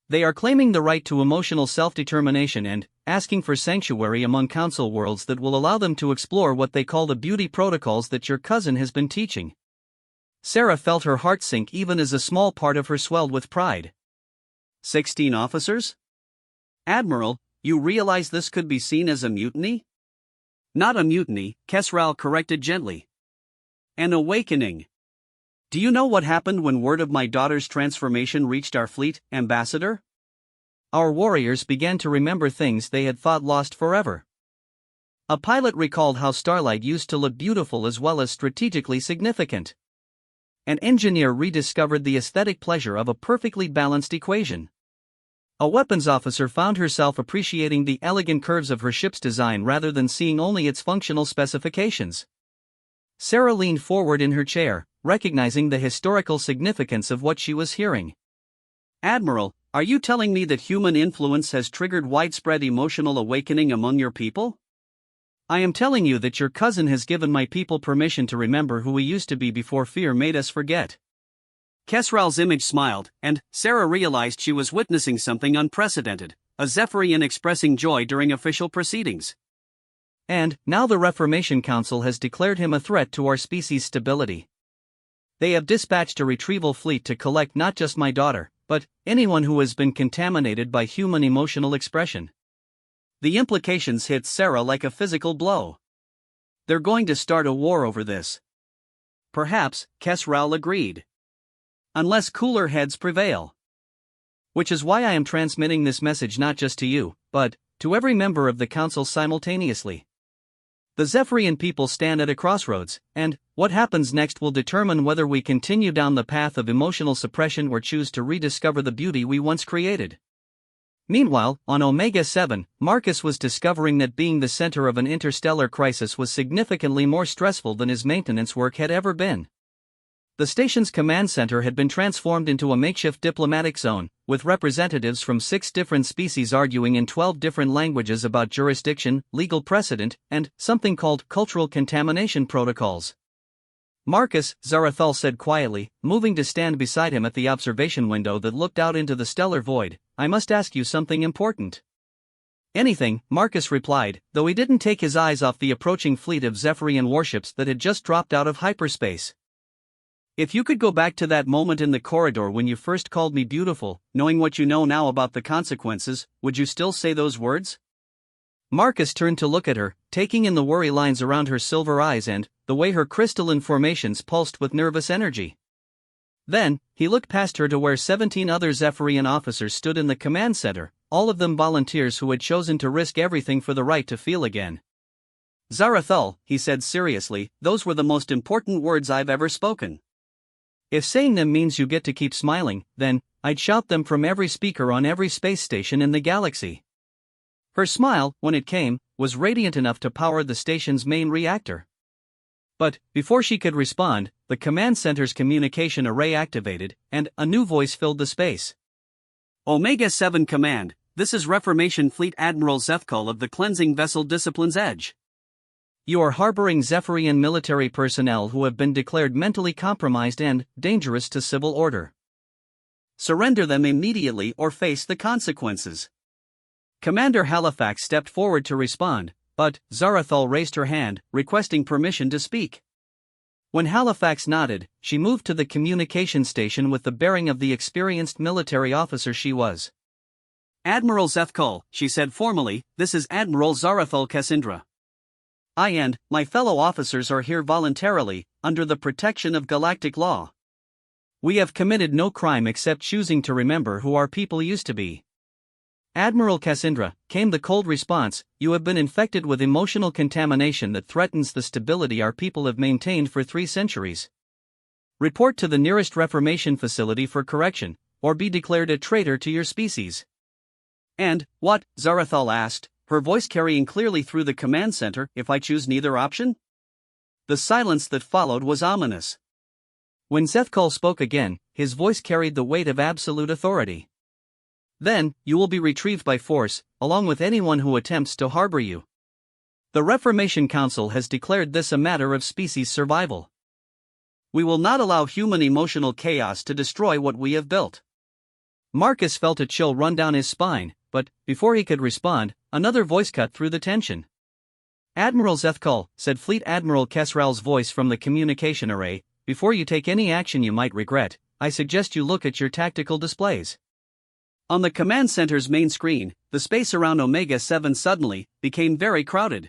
They are claiming the right to emotional self-determination and asking for sanctuary among council worlds that will allow them to explore what they call the beauty protocols that your cousin has been teaching. Sarah felt her heart sink even as a small part of her swelled with pride. 16 officers? Admiral, you realize this could be seen as a mutiny? Not a mutiny, Kesral corrected gently. An awakening. Do you know what happened when word of my daughter's transformation reached our fleet, Ambassador? Our warriors began to remember things they had thought lost forever. A pilot recalled how starlight used to look beautiful as well as strategically significant. An engineer rediscovered the aesthetic pleasure of a perfectly balanced equation. A weapons officer found herself appreciating the elegant curves of her ship's design rather than seeing only its functional specifications. Sarah leaned forward in her chair, recognizing the historical significance of what she was hearing. Admiral, are you telling me that human influence has triggered widespread emotional awakening among your people? I am telling you that your cousin has given my people permission to remember who we used to be before fear made us forget. Kesral's image smiled, and Sarah realized she was witnessing something unprecedented, a Zephyrian expressing joy during official proceedings. And now the Reformation Council has declared him a threat to our species' stability. They have dispatched a retrieval fleet to collect not just my daughter, but anyone who has been contaminated by human emotional expression. The implications hit Sarah like a physical blow. They're going to start a war over this. Perhaps, Kesral agreed. Unless cooler heads prevail. Which is why I am transmitting this message not just to you, but to every member of the council simultaneously. The Zephyrian people stand at a crossroads, and what happens next will determine whether we continue down the path of emotional suppression or choose to rediscover the beauty we once created. Meanwhile, on Omega 7, Marcus was discovering that being the center of an interstellar crisis was significantly more stressful than his maintenance work had ever been. The station's command center had been transformed into a makeshift diplomatic zone, with representatives from 6 different species arguing in 12 different languages about jurisdiction, legal precedent, and something called cultural contamination protocols. Marcus, Zarathal said quietly, moving to stand beside him at the observation window that looked out into the stellar void, I must ask you something important. Anything, Marcus replied, though he didn't take his eyes off the approaching fleet of Zephyrian warships that had just dropped out of hyperspace. If you could go back to that moment in the corridor when you first called me beautiful, knowing what you know now about the consequences, would you still say those words? Marcus turned to look at her, taking in the worry lines around her silver eyes and the way her crystalline formations pulsed with nervous energy. Then, he looked past her to where 17 other Zephyrian officers stood in the command center, all of them volunteers who had chosen to risk everything for the right to feel again. Zarathal, he said seriously, those were the most important words I've ever spoken. If saying them means you get to keep smiling, then I'd shout them from every speaker on every space station in the galaxy. Her smile, when it came, was radiant enough to power the station's main reactor. But, before she could respond, the command center's communication array activated, and a new voice filled the space. Omega 7 Command, this is Reformation Fleet Admiral Zefkul of the cleansing vessel Discipline's Edge. You are harboring Zephyrian military personnel who have been declared mentally compromised and dangerous to civil order. Surrender them immediately or face the consequences. Commander Halifax stepped forward to respond, but Zarathal raised her hand, requesting permission to speak. When Halifax nodded, she moved to the communication station with the bearing of the experienced military officer she was. Admiral Zefkul, she said formally, this is Admiral Zarathal Cassandra. I and my fellow officers are here voluntarily, under the protection of galactic law. We have committed no crime except choosing to remember who our people used to be. Admiral Cassandra, came the cold response, you have been infected with emotional contamination that threatens the stability our people have maintained for 3 centuries. Report to the nearest Reformation facility for correction, or be declared a traitor to your species. And, what, Zarathal asked, her voice carrying clearly through the command center, if I choose neither option? The silence that followed was ominous. When Zefkul spoke again, his voice carried the weight of absolute authority. Then, you will be retrieved by force, along with anyone who attempts to harbor you. The Reformation Council has declared this a matter of species survival. We will not allow human emotional chaos to destroy what we have built. Marcus felt a chill run down his spine, but, before he could respond, another voice cut through the tension. Admiral Zethkal, said Fleet Admiral Kesral's voice from the communication array, before you take any action you might regret, I suggest you look at your tactical displays. On the command center's main screen, the space around Omega-7 suddenly became very crowded.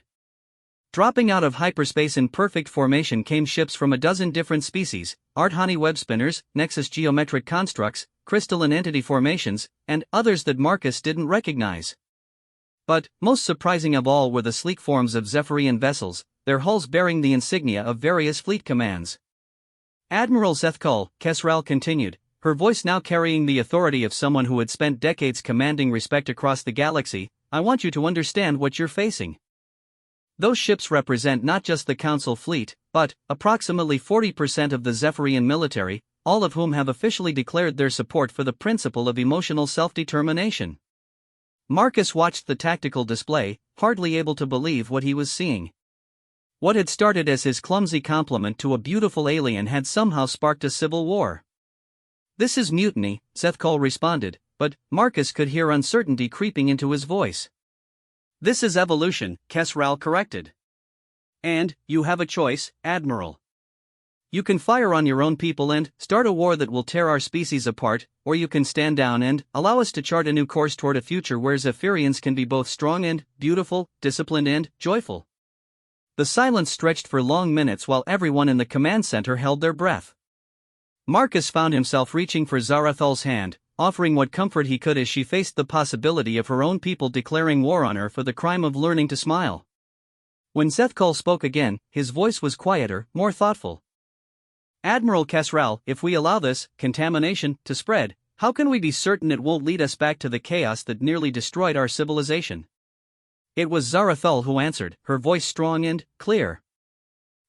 Dropping out of hyperspace in perfect formation came ships from a dozen different species, Ardhani web spinners, Nexus geometric constructs, crystalline entity formations, and others that Marcus didn't recognize. But, most surprising of all were the sleek forms of Zephyrian vessels, their hulls bearing the insignia of various fleet commands. Admiral Zethkal, Kesral continued, her voice now carrying the authority of someone who had spent decades commanding respect across the galaxy, I want you to understand what you're facing. Those ships represent not just the Council fleet, but approximately 40% of the Zephyrian military, all of whom have officially declared their support for the principle of emotional self-determination. Marcus watched the tactical display, hardly able to believe what he was seeing. What had started as his clumsy compliment to a beautiful alien had somehow sparked a civil war. This is mutiny, Zethkal responded, but Marcus could hear uncertainty creeping into his voice. This is evolution, Kesral corrected. And, you have a choice, Admiral. You can fire on your own people and start a war that will tear our species apart, or you can stand down and allow us to chart a new course toward a future where Zephyrians can be both strong and beautiful, disciplined and joyful. The silence stretched for long minutes while everyone in the command center held their breath. Marcus found himself reaching for Zarathal's hand, offering what comfort he could as she faced the possibility of her own people declaring war on her for the crime of learning to smile. When Zethkal spoke again, his voice was quieter, more thoughtful. Admiral Kesral, if we allow this contamination to spread, how can we be certain it won't lead us back to the chaos that nearly destroyed our civilization? It was Zarathal who answered, her voice strong and clear.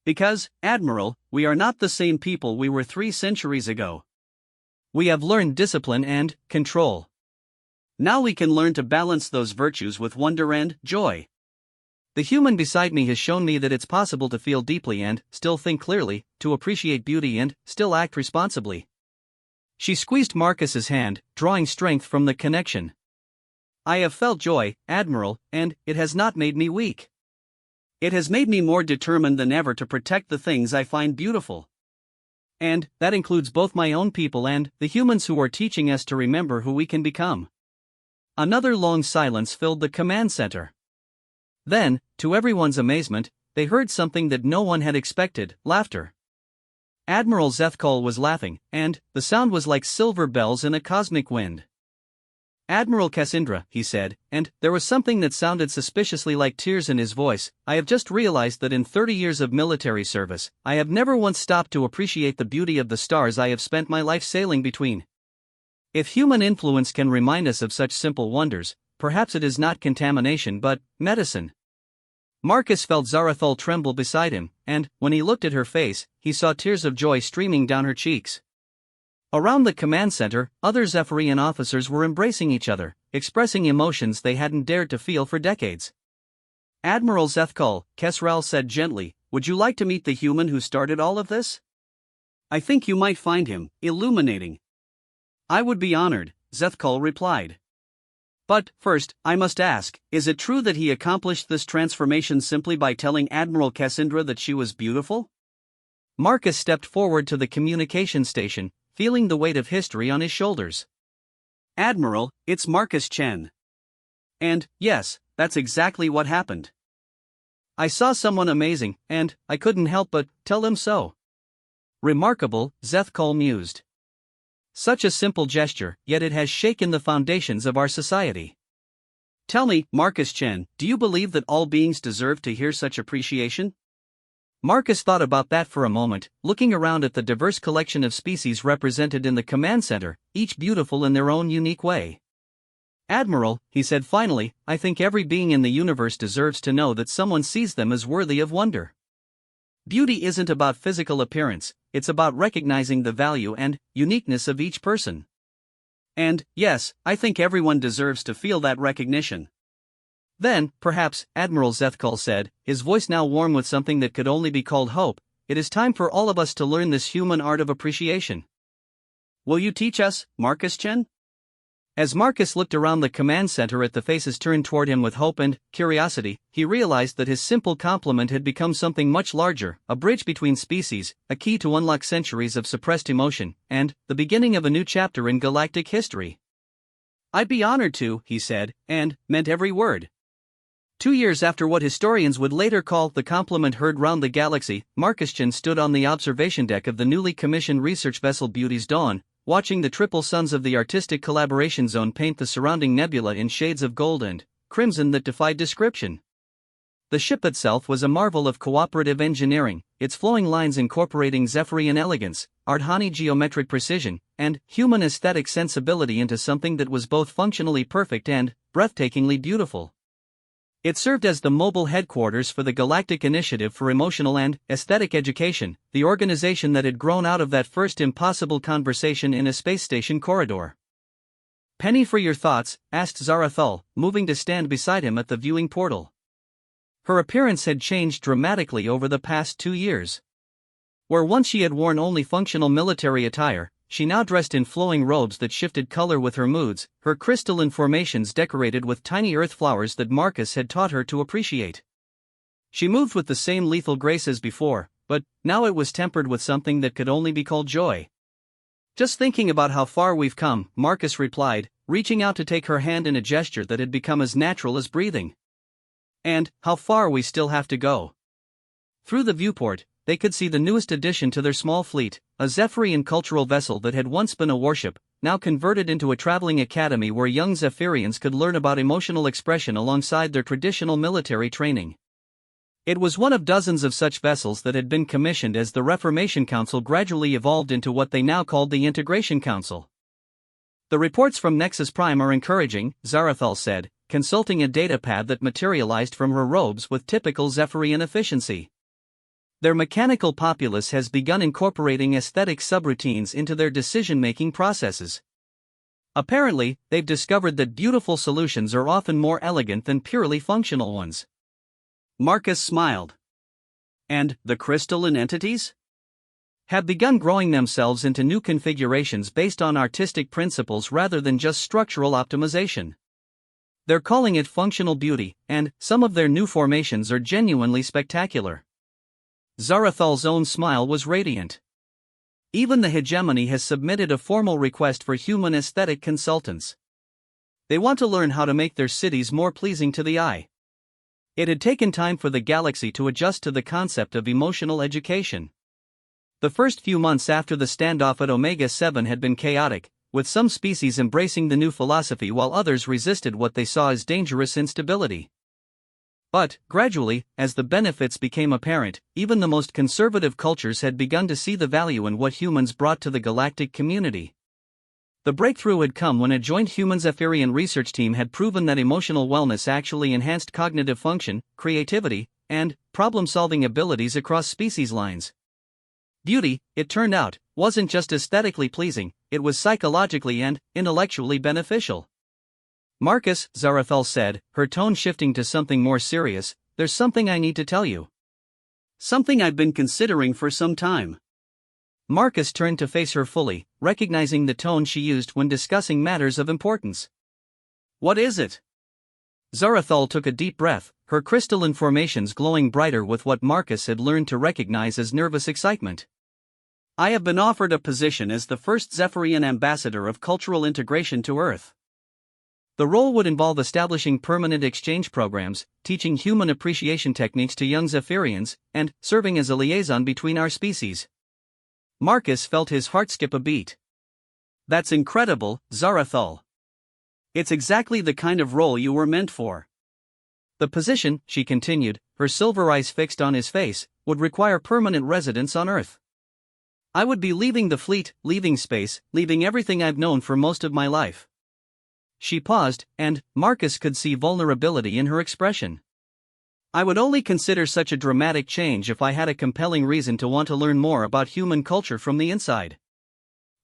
Because, Admiral, we are not the same people we were 3 centuries ago. We have learned discipline and control. Now we can learn to balance those virtues with wonder and joy. The human beside me has shown me that it's possible to feel deeply and still think clearly, to appreciate beauty and still act responsibly. She squeezed Marcus's hand, drawing strength from the connection. I have felt joy, Admiral, and it has not made me weak. It has made me more determined than ever to protect the things I find beautiful. And that includes both my own people and the humans who are teaching us to remember who we can become. Another long silence filled the command center. Then, to everyone's amazement, they heard something that no one had expected, laughter. Admiral Zethkal was laughing, and the sound was like silver bells in a cosmic wind. Admiral Cassandra, he said, and there was something that sounded suspiciously like tears in his voice, I have just realized that in 30 years of military service, I have never once stopped to appreciate the beauty of the stars I have spent my life sailing between. If human influence can remind us of such simple wonders, perhaps it is not contamination but medicine. Marcus felt Zarathal tremble beside him, and, when he looked at her face, he saw tears of joy streaming down her cheeks. Around the command center, other Zephyrian officers were embracing each other, expressing emotions they hadn't dared to feel for decades. Admiral Zethkal, Kesral said gently, would you like to meet the human who started all of this? I think you might find him illuminating. I would be honored, Zethkal replied. But, first, I must ask, is it true that he accomplished this transformation simply by telling Admiral Cassandra that she was beautiful? Marcus stepped forward to the communication station, feeling the weight of history on his shoulders. Admiral, it's Marcus Chen. And, yes, that's exactly what happened. I saw someone amazing, and I couldn't help but tell them so. Remarkable, Zethkal mused. Such a simple gesture, yet it has shaken the foundations of our society. Tell me, Marcus Chen, do you believe that all beings deserve to hear such appreciation? Marcus thought about that for a moment, looking around at the diverse collection of species represented in the command center, each beautiful in their own unique way. Admiral, he said finally, I think every being in the universe deserves to know that someone sees them as worthy of wonder. Beauty isn't about physical appearance, it's about recognizing the value and uniqueness of each person. And, yes, I think everyone deserves to feel that recognition. Then, perhaps, Admiral Zethkal said, his voice now warm with something that could only be called hope, it is time for all of us to learn this human art of appreciation. Will you teach us, Marcus Chen? As Marcus looked around the command center at the faces turned toward him with hope and curiosity, he realized that his simple compliment had become something much larger, a bridge between species, a key to unlock centuries of suppressed emotion, and the beginning of a new chapter in galactic history. I'd be honored to, he said, and meant every word. 2 years after what historians would later call the compliment heard round the galaxy, Marcus Chen stood on the observation deck of the newly commissioned research vessel Beauty's Dawn, watching the triple suns of the artistic collaboration zone paint the surrounding nebula in shades of gold and crimson that defied description. The ship itself was a marvel of cooperative engineering, its flowing lines incorporating Zephyrian elegance, Ardhani geometric precision, and human aesthetic sensibility into something that was both functionally perfect and breathtakingly beautiful. It served as the mobile headquarters for the Galactic Initiative for Emotional and Aesthetic Education, the organization that had grown out of that first impossible conversation in a space station corridor. "Penny for your thoughts?" asked Zarathul, moving to stand beside him at the viewing portal. Her appearance had changed dramatically over the past 2 years. Where once she had worn only functional military attire, she now dressed in flowing robes that shifted color with her moods, her crystalline formations decorated with tiny earth flowers that Marcus had taught her to appreciate. She moved with the same lethal grace as before, but now it was tempered with something that could only be called joy. "Just thinking about how far we've come," Marcus replied, reaching out to take her hand in a gesture that had become as natural as breathing. "And how far we still have to go." Through the viewport, they could see the newest addition to their small fleet, a Zephyrian cultural vessel that had once been a warship, now converted into a traveling academy where young Zephyrians could learn about emotional expression alongside their traditional military training. It was one of dozens of such vessels that had been commissioned as the Reformation Council gradually evolved into what they now called the Integration Council. "The reports from Nexus Prime are encouraging," Zarathul said, consulting a datapad that materialized from her robes with typical Zephyrian efficiency. "Their mechanical populace has begun incorporating aesthetic subroutines into their decision-making processes. Apparently, they've discovered that beautiful solutions are often more elegant than purely functional ones." Marcus smiled. "And the crystalline entities? Have begun growing themselves into new configurations based on artistic principles rather than just structural optimization. They're calling it functional beauty, and some of their new formations are genuinely spectacular." Zarathul's own smile was radiant. "Even the hegemony has submitted a formal request for human aesthetic consultants. They want to learn how to make their cities more pleasing to the eye." It had taken time for the galaxy to adjust to the concept of emotional education. The first few months after the standoff at Omega 7 had been chaotic, with some species embracing the new philosophy while others resisted what they saw as dangerous instability. But, gradually, as the benefits became apparent, even the most conservative cultures had begun to see the value in what humans brought to the galactic community. The breakthrough had come when a joint human-Zephyrian research team had proven that emotional wellness actually enhanced cognitive function, creativity, and problem-solving abilities across species lines. Beauty, it turned out, wasn't just aesthetically pleasing, it was psychologically and intellectually beneficial. "Marcus," Zarathul said, her tone shifting to something more serious, "there's something I need to tell you. Something I've been considering for some time." Marcus turned to face her fully, recognizing the tone she used when discussing matters of importance. "What is it?" Zarathul took a deep breath, her crystalline formations glowing brighter with what Marcus had learned to recognize as nervous excitement. "I have been offered a position as the first Zephyrian ambassador of cultural integration to Earth. The role would involve establishing permanent exchange programs, teaching human appreciation techniques to young Zephyrians, and serving as a liaison between our species." Marcus felt his heart skip a beat. "That's incredible, Zarathul. It's exactly the kind of role you were meant for." "The position," she continued, her silver eyes fixed on his face, "would require permanent residence on Earth. I would be leaving the fleet, leaving space, leaving everything I've known for most of my life." She paused, and Marcus could see vulnerability in her expression. "I would only consider such a dramatic change if I had a compelling reason to want to learn more about human culture from the inside."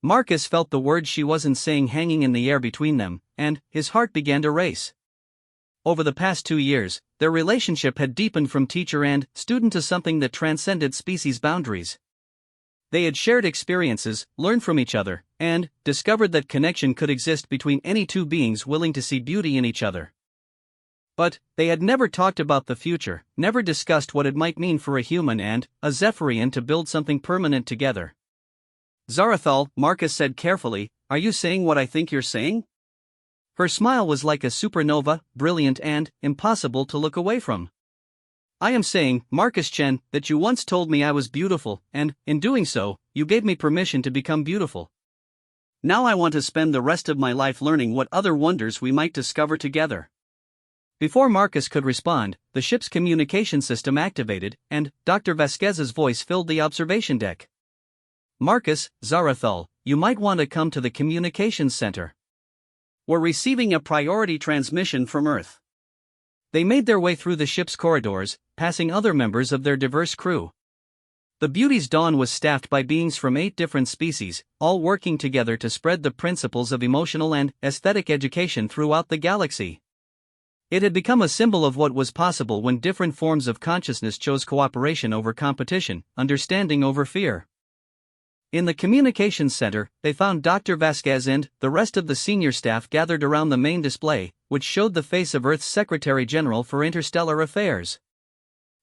Marcus felt the words she wasn't saying hanging in the air between them, and his heart began to race. over the past 2 years, their relationship had deepened from teacher and student to something that transcended species boundaries. They had shared experiences, learned from each other, and discovered that connection could exist between any two beings willing to see beauty in each other. But they had never talked about the future, never discussed what it might mean for a human and a Zephyrian to build something permanent together. "Zarathal," Marcus said carefully, "are you saying what I think you're saying?" Her smile was like a supernova, brilliant and impossible to look away from. "I am saying, Marcus Chen, that you once told me I was beautiful, and, in doing so, you gave me permission to become beautiful. Now I want to spend the rest of my life learning what other wonders we might discover together." Before Marcus could respond, the ship's communication system activated, and Dr. Vasquez's voice filled the observation deck. "Marcus, Zarathal, you might want to come to the communications center. We're receiving a priority transmission from Earth." They made their way through the ship's corridors, passing other members of their diverse crew. The Beauty's dawn was staffed by beings from 8 different species, all working together to spread the principles of emotional and aesthetic education throughout the galaxy. It had become a symbol of what was possible when different forms of consciousness chose cooperation over competition, understanding over fear. In the communications center, they found Dr. Vasquez and the rest of the senior staff gathered around the main display, which showed the face of Earth's Secretary General for Interstellar Affairs.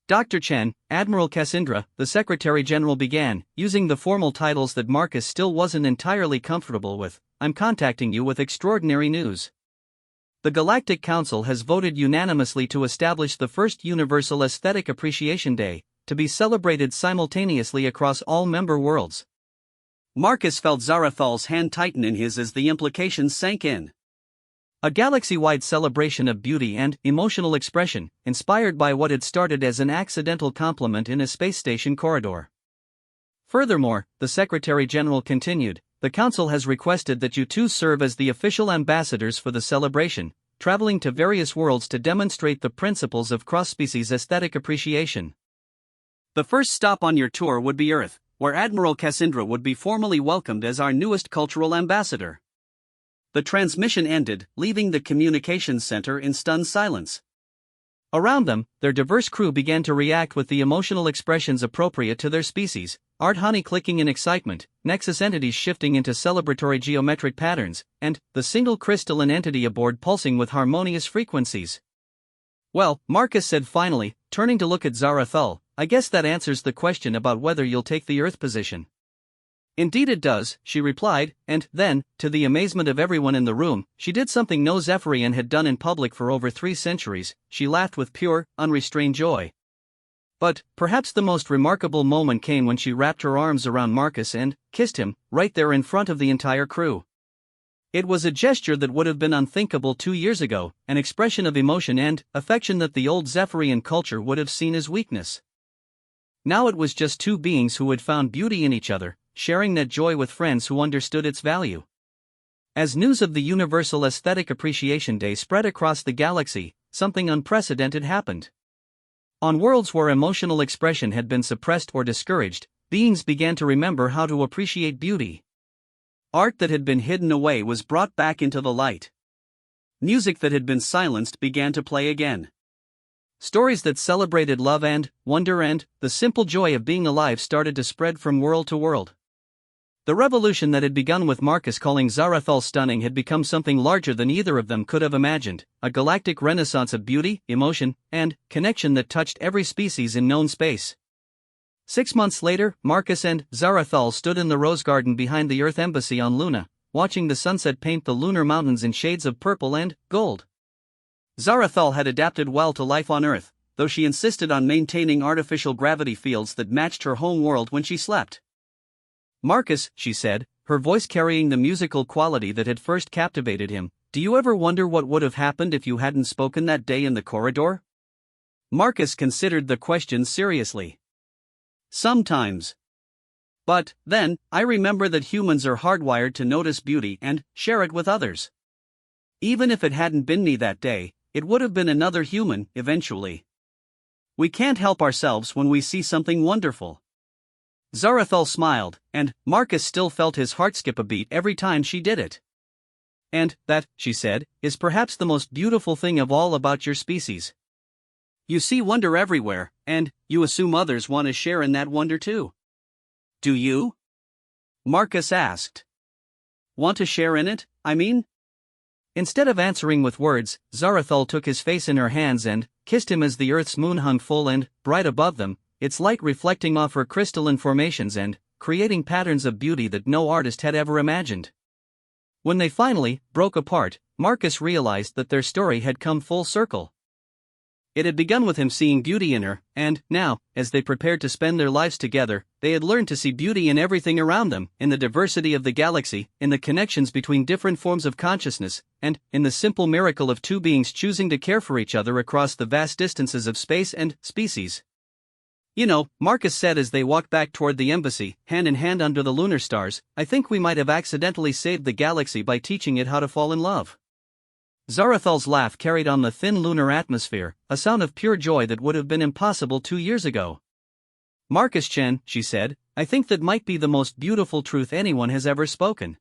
"Dr. Chen, Admiral Cassandra," the Secretary General began, using the formal titles that Marcus still wasn't entirely comfortable with. "I'm contacting you with extraordinary news. The Galactic Council has voted unanimously to establish the first Universal Aesthetic Appreciation Day, to be celebrated simultaneously across all member worlds." Marcus felt Zarathal's hand tighten in his as the implications sank in. A galaxy-wide celebration of beauty and emotional expression, inspired by what had started as an accidental compliment in a space station corridor. Furthermore, the Secretary General continued, "The Council has requested that you two serve as the official ambassadors for the celebration, traveling to various worlds to demonstrate the principles of cross-species aesthetic appreciation. The first stop on your tour would be Earth, where Admiral Cassandra would be formally welcomed as our newest cultural ambassador." The transmission ended, leaving the communications center in stunned silence. Around them, their diverse crew began to react with the emotional expressions appropriate to their species, art honey clicking in excitement, nexus entities shifting into celebratory geometric patterns, and the single crystalline entity aboard pulsing with harmonious frequencies. "Well," Marcus said finally, turning to look at Zarathal, "I guess that answers the question about whether you'll take the Earth position." "Indeed it does," she replied, and then, to the amazement of everyone in the room, she did something no Zephyrian had done in public for over 3 centuries, she laughed with pure, unrestrained joy. But perhaps the most remarkable moment came when she wrapped her arms around Marcus and kissed him, right there in front of the entire crew. It was a gesture that would have been unthinkable 2 years ago, an expression of emotion and affection that the old Zephyrian culture would have seen as weakness. Now it was just 2 beings who had found beauty in each other, sharing that joy with friends who understood its value. As news of the Universal Aesthetic Appreciation Day spread across the galaxy, something unprecedented happened. On worlds where emotional expression had been suppressed or discouraged, beings began to remember how to appreciate beauty. Art that had been hidden away was brought back into the light. Music that had been silenced began to play again. Stories that celebrated love and wonder and the simple joy of being alive started to spread from world to world. The revolution that had begun with Marcus calling Zarathal stunning had become something larger than either of them could have imagined, a galactic renaissance of beauty, emotion, and connection that touched every species in known space. 6 months later, Marcus and Zarathal stood in the rose garden behind the Earth Embassy on Luna, watching the sunset paint the lunar mountains in shades of purple and gold. Zarathal had adapted well to life on Earth, though she insisted on maintaining artificial gravity fields that matched her home world when she slept. "Marcus," she said, her voice carrying the musical quality that had first captivated him, "do you ever wonder what would have happened if you hadn't spoken that day in the corridor?" Marcus considered the question seriously. "Sometimes. But, then, I remember that humans are hardwired to notice beauty and share it with others. Even if it hadn't been me that day, it would have been another human, eventually. We can't help ourselves when we see something wonderful." Zarathal smiled, and Marcus still felt his heart skip a beat every time she did it. And that, she said, is perhaps the most beautiful thing of all about your species. You see wonder everywhere, and you assume others want to share in that wonder too. Do you? Marcus asked. Want to share in it, I mean? Instead of answering with words, Zarathul took his face in her hands and kissed him as the Earth's moon hung full and bright above them, its light reflecting off her crystalline formations and creating patterns of beauty that no artist had ever imagined. When they finally broke apart, Marcus realized that their story had come full circle. It had begun with him seeing beauty in her, and now, as they prepared to spend their lives together, they had learned to see beauty in everything around them, in the diversity of the galaxy, in the connections between different forms of consciousness, and in the simple miracle of two beings choosing to care for each other across the vast distances of space and species. You know, Marcus said as they walked back toward the embassy, hand in hand under the lunar stars, I think we might have accidentally saved the galaxy by teaching it how to fall in love. Zarathul's laugh carried on the thin lunar atmosphere, a sound of pure joy that would have been impossible 2 years ago. Marcus Chen, she said, I think that might be the most beautiful truth anyone has ever spoken.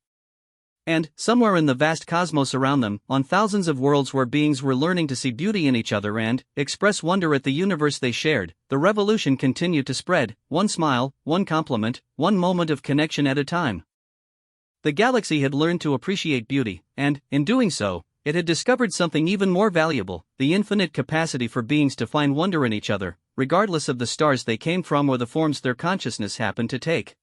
And, somewhere in the vast cosmos around them, on thousands of worlds where beings were learning to see beauty in each other and express wonder at the universe they shared, the revolution continued to spread, one smile, one compliment, one moment of connection at a time. The galaxy had learned to appreciate beauty, and, in doing so, it had discovered something even more valuable, the infinite capacity for beings to find wonder in each other, regardless of the stars they came from or the forms their consciousness happened to take.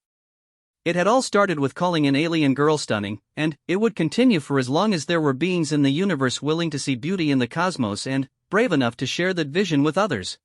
It had all started with calling an alien girl stunning, and it would continue for as long as there were beings in the universe willing to see beauty in the cosmos and brave enough to share that vision with others.